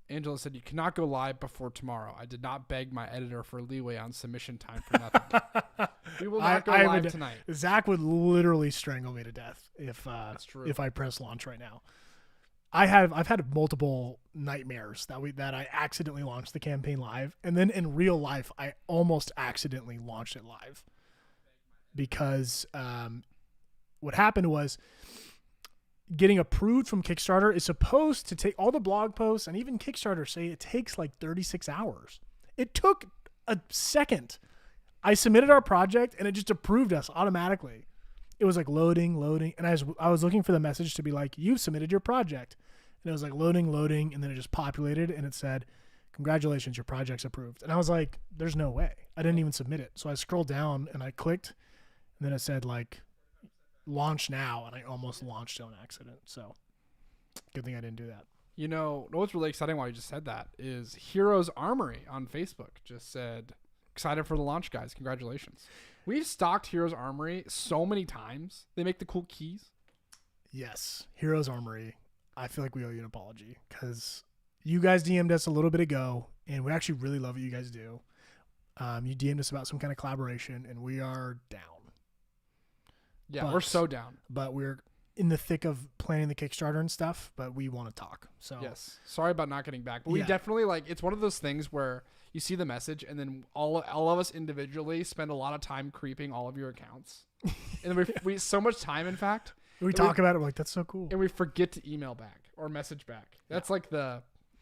Angela said, you cannot go live before tomorrow. I did not beg my editor for leeway on submission time for nothing. We will not go live tonight. Zach would literally strangle me to death if I press launch right now. I've had multiple nightmares that I accidentally launched the campaign live, and then in real life I almost accidentally launched it live because what happened was getting approved from Kickstarter is supposed to take all the blog posts, and even Kickstarter say it takes 36 hours. It took a second. I submitted our project and it just approved us automatically. It was loading, and I was looking for the message to be like, you've submitted your project. And it was loading, and then it just populated and it said, congratulations, your project's approved. And I was like, there's no way. I didn't even submit it. So I scrolled down and I clicked, and then it said launch now, and I almost launched it on accident. So good thing I didn't do that. You know what's really exciting while you just said that is Heroes Armory on Facebook just said, excited for the launch, guys. Congratulations. We've stocked Heroes Armory so many times. They make the cool keys. Yes. Heroes Armory. I feel like we owe you an apology because you guys DM'd us a little bit ago, and we actually really love what you guys do. You DM'd us about some kind of collaboration, and we are down. Yeah, we're so down. But we're in the thick of planning the Kickstarter and stuff, but we want to talk. So yes, sorry about not getting back. But we definitely it's one of those things where you see the message, and then all of us individually spend a lot of time creeping all of your accounts. And we so much time, in fact. We talk about it, we're like, that's so cool. And we forget to email back or message back. That's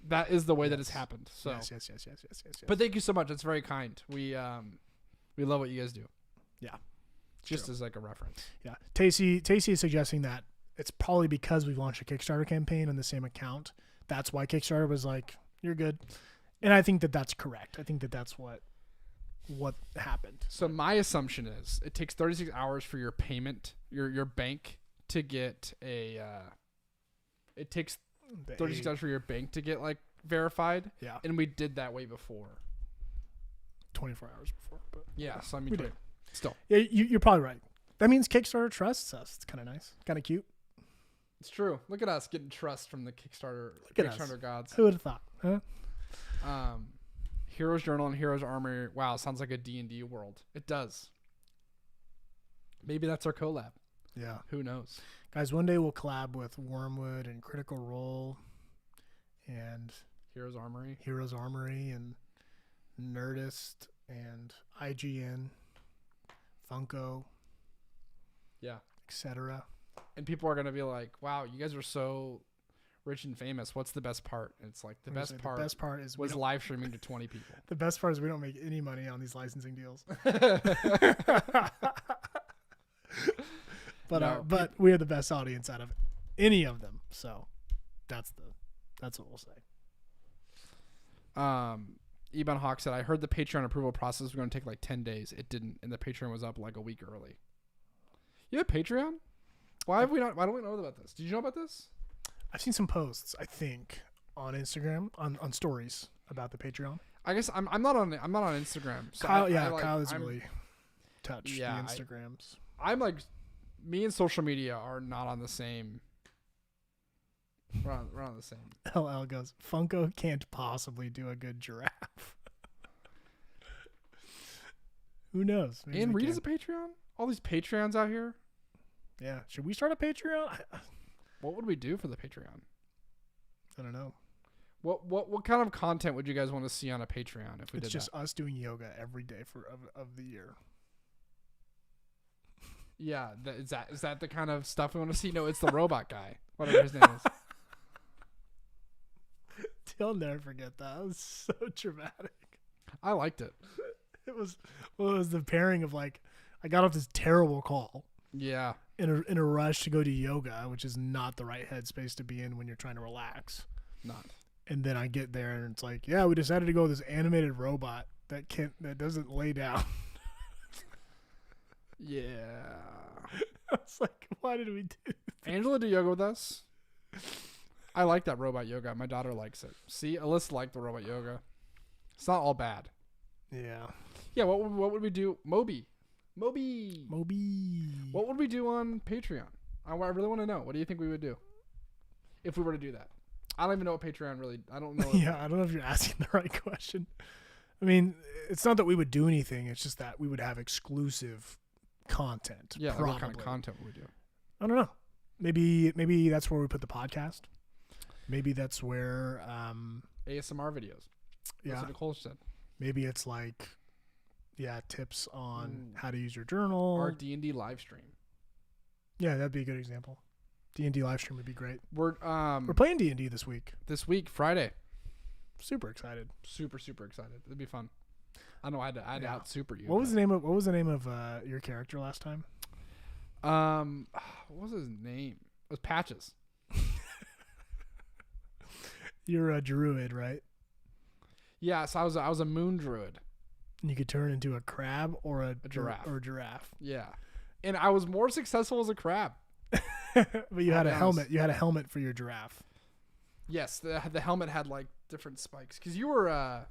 that is the way that it's happened. So Yes. But thank you so much. That's very kind. We We love what you guys do. Yeah. Just as like a reference. Yeah. Tacey is suggesting that it's probably because we've launched a Kickstarter campaign on the same account. That's why Kickstarter was like, you're good. And I think that that's correct. I think that that's what happened. So my assumption is it takes 36 hours for your payment, your bank to get it takes 36 hours for your bank to get like verified. Yeah. And we did that way before. 24 hours before. But yeah. So I mean, we did. Still. Yeah, you're probably right. That means Kickstarter trusts us. It's kind of nice. Kind of cute. It's true. Look at us getting trust from the Kickstarter gods. Who would have thought? Huh? Heroes Journal and Heroes Armory. Wow, sounds like a D&D world. It does. Maybe that's our collab. Yeah. Who knows? Guys, one day we'll collab with Wormwood and Critical Role and Heroes Armory and Nerdist and IGN, Funko. Yeah. Etc. And people are going to be like, wow, you guys are so rich and famous. What's the best part? And it's like the best part is was live streaming to 20 people. The best part is we don't make any money on these licensing deals. But we are the best audience out of any of them. So that's what we'll say. Ebon Hawk said, I heard the Patreon approval process was going to take like 10 days. It didn't, and the Patreon was up like a week early. You have Patreon? Why don't we know about this? Did you know about this? I've seen some posts, I think, on Instagram, on stories about the Patreon. I guess I'm not on Instagram. So Kyle doesn't really touch the Instagrams. I'm like, me and social media are not on the same. We're on the same. LL goes, Funko can't possibly do a good giraffe. Who knows? Maybe Anne Reed is a Patreon? All these Patreons out here? Yeah. Should we start a Patreon? What would we do for the Patreon? I don't know. What kind of content would you guys want to see on a Patreon if we did that? It's just us doing yoga every day of the year. Yeah, is that the kind of stuff we want to see? No, it's the robot guy, whatever his name is. I'll never forget that. It was so dramatic. I liked it. It was the pairing of like, I got off this terrible call. Yeah. In a rush to go to yoga, which is not the right headspace to be in when you're trying to relax. Not. And then I get there and it's like, yeah, we decided to go with this animated robot that doesn't lay down. Yeah. I was like, why did we do this? Angela did yoga with us. I like that robot yoga. My daughter likes it. See, Alyssa liked the robot yoga. It's not all bad. Yeah. Yeah, what would we do? Moby. What would we do on Patreon? I really want to know. What do you think we would do if we were to do that? I don't even know what Patreon really. I don't know. Yeah, I don't know if you're asking the right question. I mean, it's not that we would do anything. It's just that we would have exclusive content. Yeah, like what kind of content would we do? I don't know. Maybe that's where we put the podcast. Maybe that's where ASMR videos. That's what Nicole said. Maybe it's like, tips on how to use your journal. Our D&D live stream. Yeah, that'd be a good example. D&D live stream would be great. We're playing D&D this week. This week, Friday. Super excited. Super excited. It'd be fun. I know I had to out super you. What was the name of your character last time? What was his name? It was Patches. You're a druid, right? Yeah, so I was a moon druid. And you could turn into a crab or a giraffe. Or a giraffe. Yeah. And I was more successful as a crab. But you had a helmet. You had a helmet for your giraffe. Yes, the helmet had like different spikes. Because you were a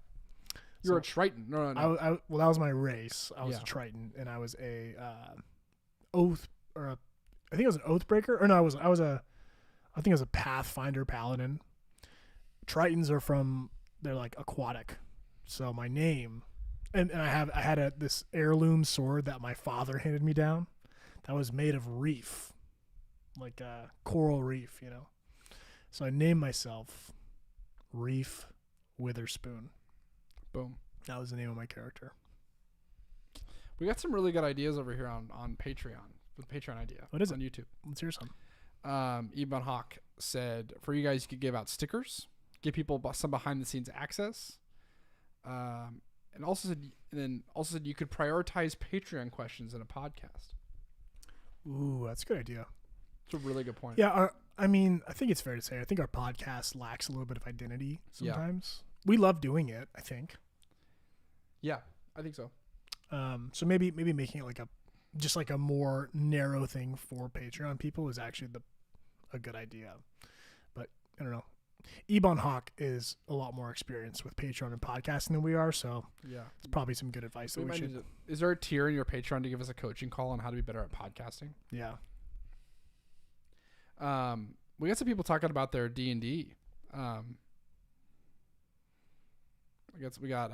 Triton. No. Well, that was my race. I was a Triton, and I was a oath, I think I was an Oathbreaker. Or no, I think I was a Pathfinder Paladin. Tritons they're like aquatic. So my name, and I had this heirloom sword that my father handed me down that was made of reef, like a coral reef, you know. So I named myself Reef Witherspoon. Boom. That was the name of my character. We got some really good ideas over here on Patreon. With Patreon idea. What is it? On YouTube. Let's hear some. Ebon Hawk said, for you guys, you could give out stickers. Give people some behind the scenes access. Give people some behind the scenes access and then also said you could prioritize Patreon questions in a podcast. Ooh, that's a good idea. It's a really good point. Yeah, I think it's fair to say I think our podcast lacks a little bit of identity sometimes. Yeah. We love doing it, I think. Yeah, I think so. So maybe making it like a more narrow thing for Patreon people is actually a good idea. But I don't know. Ebon Hawk is a lot more experienced with Patreon and podcasting than we are, so yeah, it's probably some good advice that we should. Is there a tier in your Patreon to give us a coaching call on how to be better at podcasting? Yeah. We got some people talking about their D&D. I guess we got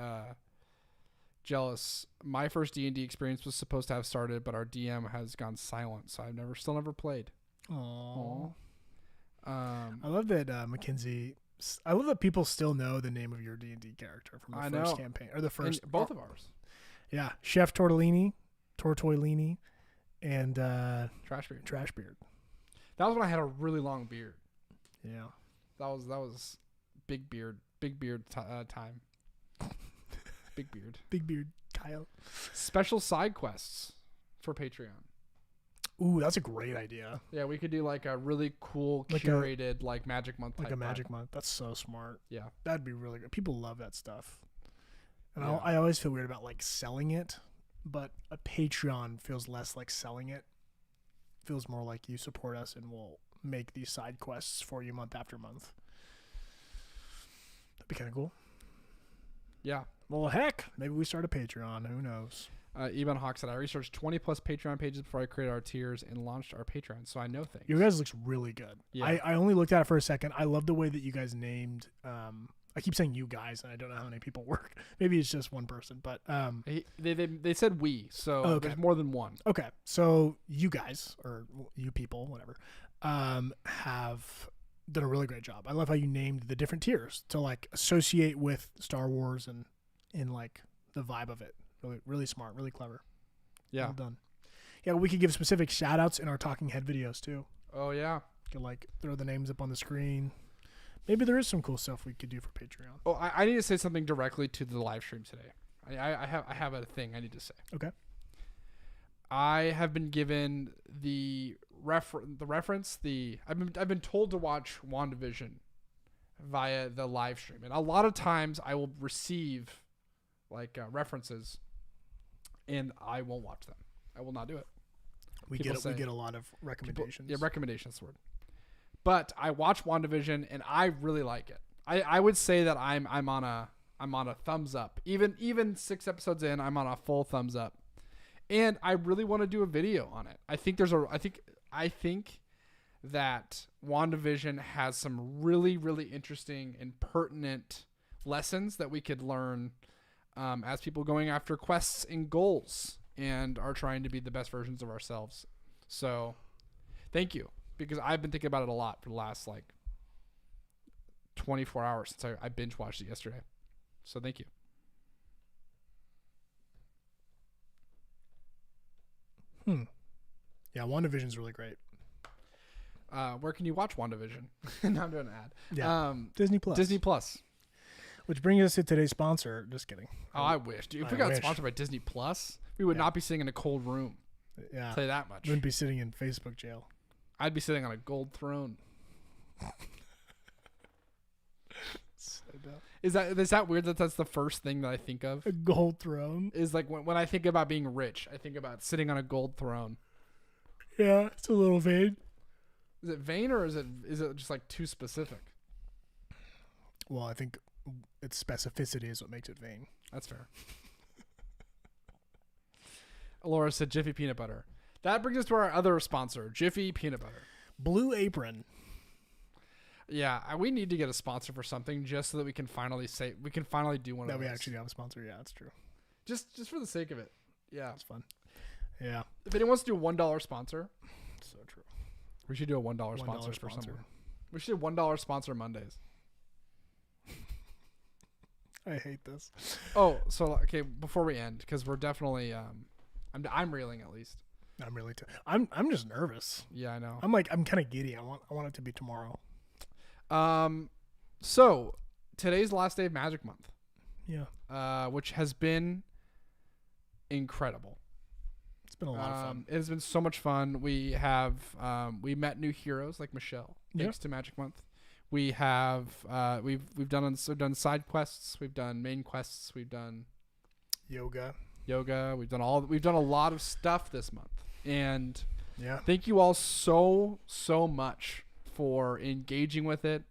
Jealous. My first D&D experience was supposed to have started, but our DM has gone silent, so I've still never played. Aww. I love that Mackenzie. I love that people still know the name of your D&D character from the first campaign or the first. And both of ours. Yeah, Chef Tortellini, and Trashbeard. That was when I had a really long beard. Yeah, that was big beard time. Big beard, Kyle. Special side quests for Patreon. Ooh, that's a great idea. Yeah, we could do like a really cool curated Magic Month type. Like a Magic Month. That's so smart. Yeah. That'd be really good. People love that stuff. And I always feel weird about selling it, but a Patreon feels less like selling it. Feels more like you support us and we'll make these side quests for you month after month. That'd be kind of cool. Yeah. Well, heck, maybe we start a Patreon. Who knows? Eben Hawk said, I researched 20 plus Patreon pages before I created our tiers and launched our Patreon, so I know things. You guys looks really good. Yeah. I only looked at it for a second. I love the way that you guys named. I keep saying you guys, and I don't know how many people work. Maybe it's just one person, but they said we, so there's more than one. Okay, so you guys or you people, whatever, have done a really great job. I love how you named the different tiers to associate with Star Wars and in the vibe of it. Really, really smart, really clever. Yeah. Well done. Yeah, we could give specific shout outs in our talking head videos too. Oh yeah. Could throw the names up on the screen. Maybe there is some cool stuff we could do for Patreon. Oh, I need to say something directly to the live stream today. I have a thing I need to say. Okay. I have been given I've been told to watch WandaVision via the live stream, and a lot of times I will receive references, and I won't watch them. I will not do it. We get a lot of recommendations. Recommendations is the word. But I watch WandaVision and I really like it. I would say that I'm on a thumbs up. Even 6 episodes in, I'm on a full thumbs up. And I really want to do a video on it. I think that WandaVision has some really, really interesting and pertinent lessons that we could learn as people going after quests and goals and are trying to be the best versions of ourselves. So thank you, because I've been thinking about it a lot for the last 24 hours since I binge watched it yesterday. So thank you. Yeah, WandaVision's really great. Where can you watch WandaVision? Now I'm doing an ad. Yeah. Disney Plus. Which brings us to today's sponsor. Just kidding. Oh, I wish, dude. If we got sponsored by Disney Plus, we would not be sitting in a cold room. Yeah. I'll tell you that much. Wouldn't be sitting in Facebook jail. I'd be sitting on a gold throne. So dumb. Is that weird that that's the first thing that I think of? A gold throne? Is when I think about being rich, I think about sitting on a gold throne. Yeah, it's a little vain. Is it vain or is it just too specific? Well, I think its specificity is what makes it vain. That's fair. Laura said Jiffy Peanut Butter. That brings us to our other sponsor, Jiffy Peanut Butter. Blue Apron. Yeah, we need to get a sponsor for something just so that we can finally do one of those. That we actually have a sponsor. Yeah, that's true. Just for the sake of it. Yeah. It's fun. Yeah. If anyone wants to do a $1 sponsor. So true. We should do a $1 sponsor for someone. We should do $1 sponsor Mondays. I hate this. Oh, so okay, before we end, because we're definitely I'm reeling at least. I'm really too. I'm just nervous. Yeah, I know. I'm kind of giddy. I want it to be tomorrow. So today's the last day of Magic Month. which has been incredible. It's been a lot of fun. It has been so much fun. We have we met new heroes like Michelle, thanks to Magic Month. We have we've done side quests, we've done main quests, we've done yoga. We've done a lot of stuff this month. And yeah, thank you all so much for engaging with it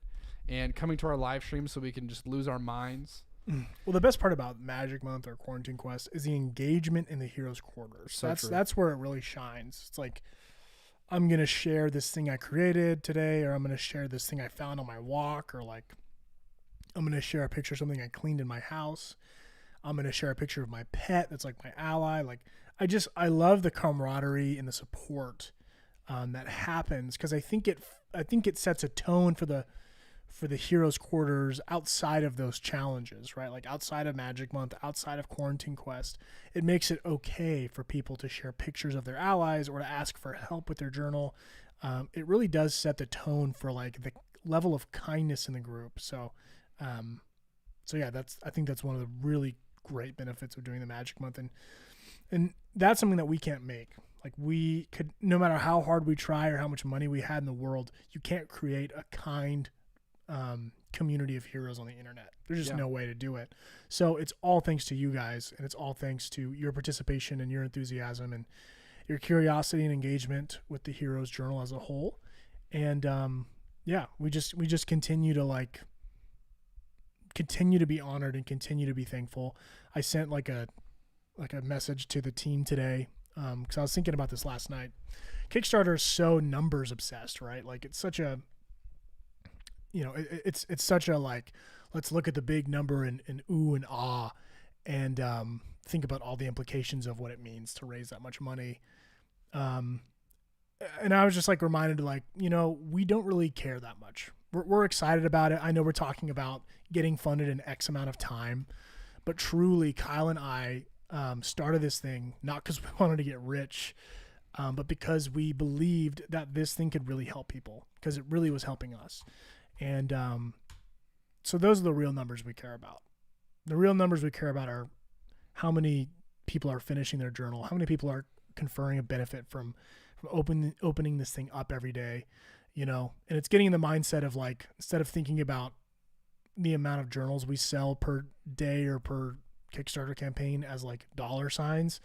and coming to our live stream so we can just lose our minds. Well, the best part about Magic Month or Quarantine Quest is the engagement in the Heroes Quarters. So that's where it really shines. It's like, I'm going to share this thing I created today, or I'm going to share this thing I found on my walk, or like, I'm going to share a picture of something I cleaned in my house. I'm going to share a picture of my pet that's like my ally. Like, I love the camaraderie and the support that happens, because I think it sets a tone for the Heroes Quarters outside of those challenges, right? Like outside of Magic Month, outside of Quarantine Quest, it makes it okay for people to share pictures of their allies or to ask for help with their journal. It really does set the tone for like the level of kindness in the group. So yeah, I think that's one of the really great benefits of doing the Magic Month, and that's something that we can't make. Like, we could, no matter how hard we try or how much money we had in the world, you can't create a kind community of heroes on the internet. There's just no way to do it. So it's all thanks to you guys, and it's all thanks to your participation and your enthusiasm and your curiosity and engagement with the Heroes Journal as a whole. And we just continue to be honored and continue to be thankful. I sent like a message to the team today, because I was thinking about this last night. Kickstarter is so numbers obsessed, right? Like, it's such a, it's such a, like, let's look at the big number and ooh and ah, and think about all the implications of what it means to raise that much money. And I was just like reminded, like, we don't really care that much. We're excited about it. I know we're talking about getting funded in X amount of time, but truly, Kyle and I started this thing not because we wanted to get rich, but because we believed that this thing could really help people, because it really was helping us. And so those are the real numbers we care about. The real numbers we care about are how many people are finishing their journal, how many people are conferring a benefit from opening this thing up every day, and it's getting in the mindset of, like, instead of thinking about the amount of journals we sell per day or per Kickstarter campaign as like dollar signs,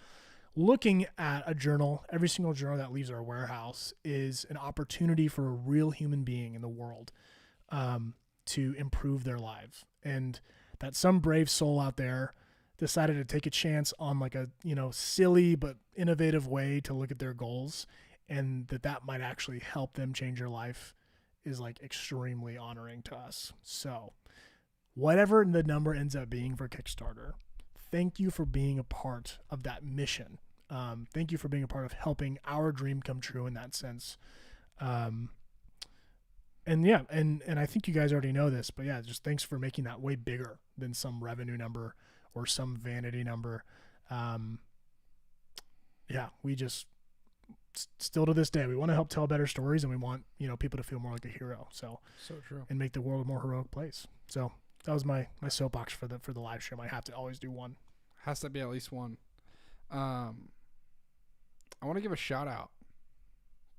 looking at a journal, every single journal that leaves our warehouse is an opportunity for a real human being in the world to improve their lives. And that some brave soul out there decided to take a chance on like a, silly but innovative way to look at their goals, and that might actually help them change their life, is like extremely honoring to us. So whatever the number ends up being for Kickstarter, thank you for being a part of that mission. Thank you for being a part of helping our dream come true in that sense. And I think you guys already know this, but yeah, just thanks for making that way bigger than some revenue number or some vanity number. We just still to this day, we want to help tell better stories, and we want, people to feel more like a hero. So true. And make the world a more heroic place. So that was my soapbox for the live stream. I have to always do one. Has to be at least one. I want to give a shout out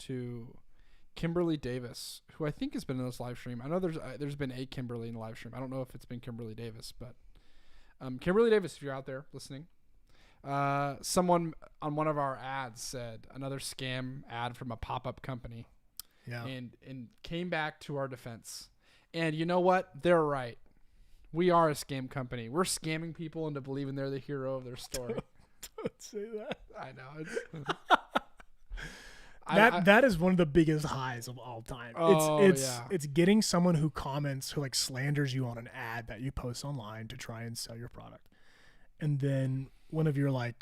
to Kimberly Davis, who I think has been in this live stream. I know there's been a Kimberly in the live stream. I don't know if it's been Kimberly Davis, but Kimberly Davis, if you're out there listening, someone on one of our ads said another scam ad from a pop-up company, and came back to our defense. And you know what? They're right. We are a scam company. We're scamming people into believing they're the hero of their story. Don't say that. I know. That is one of the biggest highs of all time. It's getting someone who comments, who like slanders you on an ad that you post online to try and sell your product. And then one of your one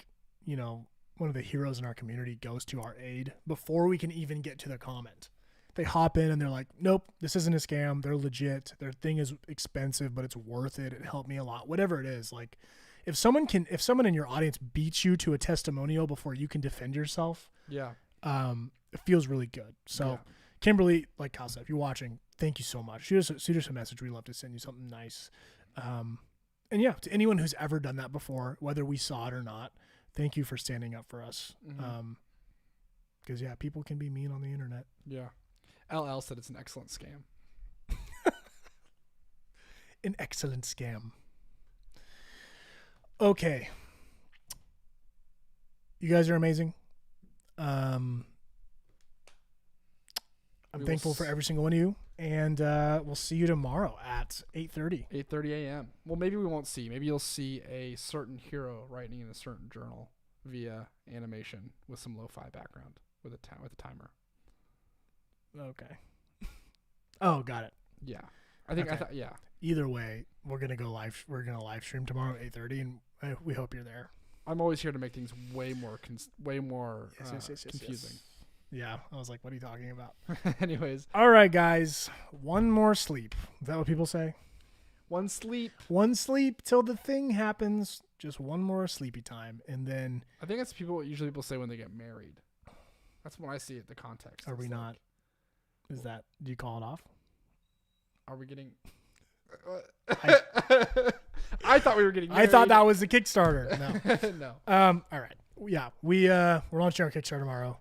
of the heroes in our community goes to our aid before we can even get to the comment. They hop in and they're like, nope, this isn't a scam. They're legit. Their thing is expensive, but it's worth it. It helped me a lot. Whatever it is, like if someone in your audience beats you to a testimonial before you can defend yourself, it feels really good. So Kimberly, like Kyle said, if you're watching, thank you so much. Shoot us a message. We'd love to send you something nice. And yeah, to anyone who's ever done that before, whether we saw it or not, thank you for standing up for us. Because yeah, people can be mean on the internet. Yeah. LL said it's an excellent scam. An excellent scam. Okay. You guys are amazing. I'm thankful for every single one of you. And we'll see you tomorrow at 8:30. 8:30 a.m. Well, maybe we won't see. Maybe you'll see a certain hero writing in a certain journal via animation with some lo-fi background with a timer. Okay. Oh, got it. Yeah. I think Okay. yeah. Either way, we're gonna go live. We're gonna live stream tomorrow at 8:30, and we hope you're there. I'm always here to make things way more Yes. confusing. Yeah, I was like, what are you talking about? Anyways, All right, guys. One more sleep. Is that what people say? one sleep. One sleep till the thing happens. Just one more sleepy time, and then I think that's usually people say when they get married. That's when I see it. The context. are It's we like, not? Is that? Do you call it off? Are we getting? I thought we were getting married. I thought that was the Kickstarter. No. No. All right. Yeah, we're launching our Kickstarter tomorrow.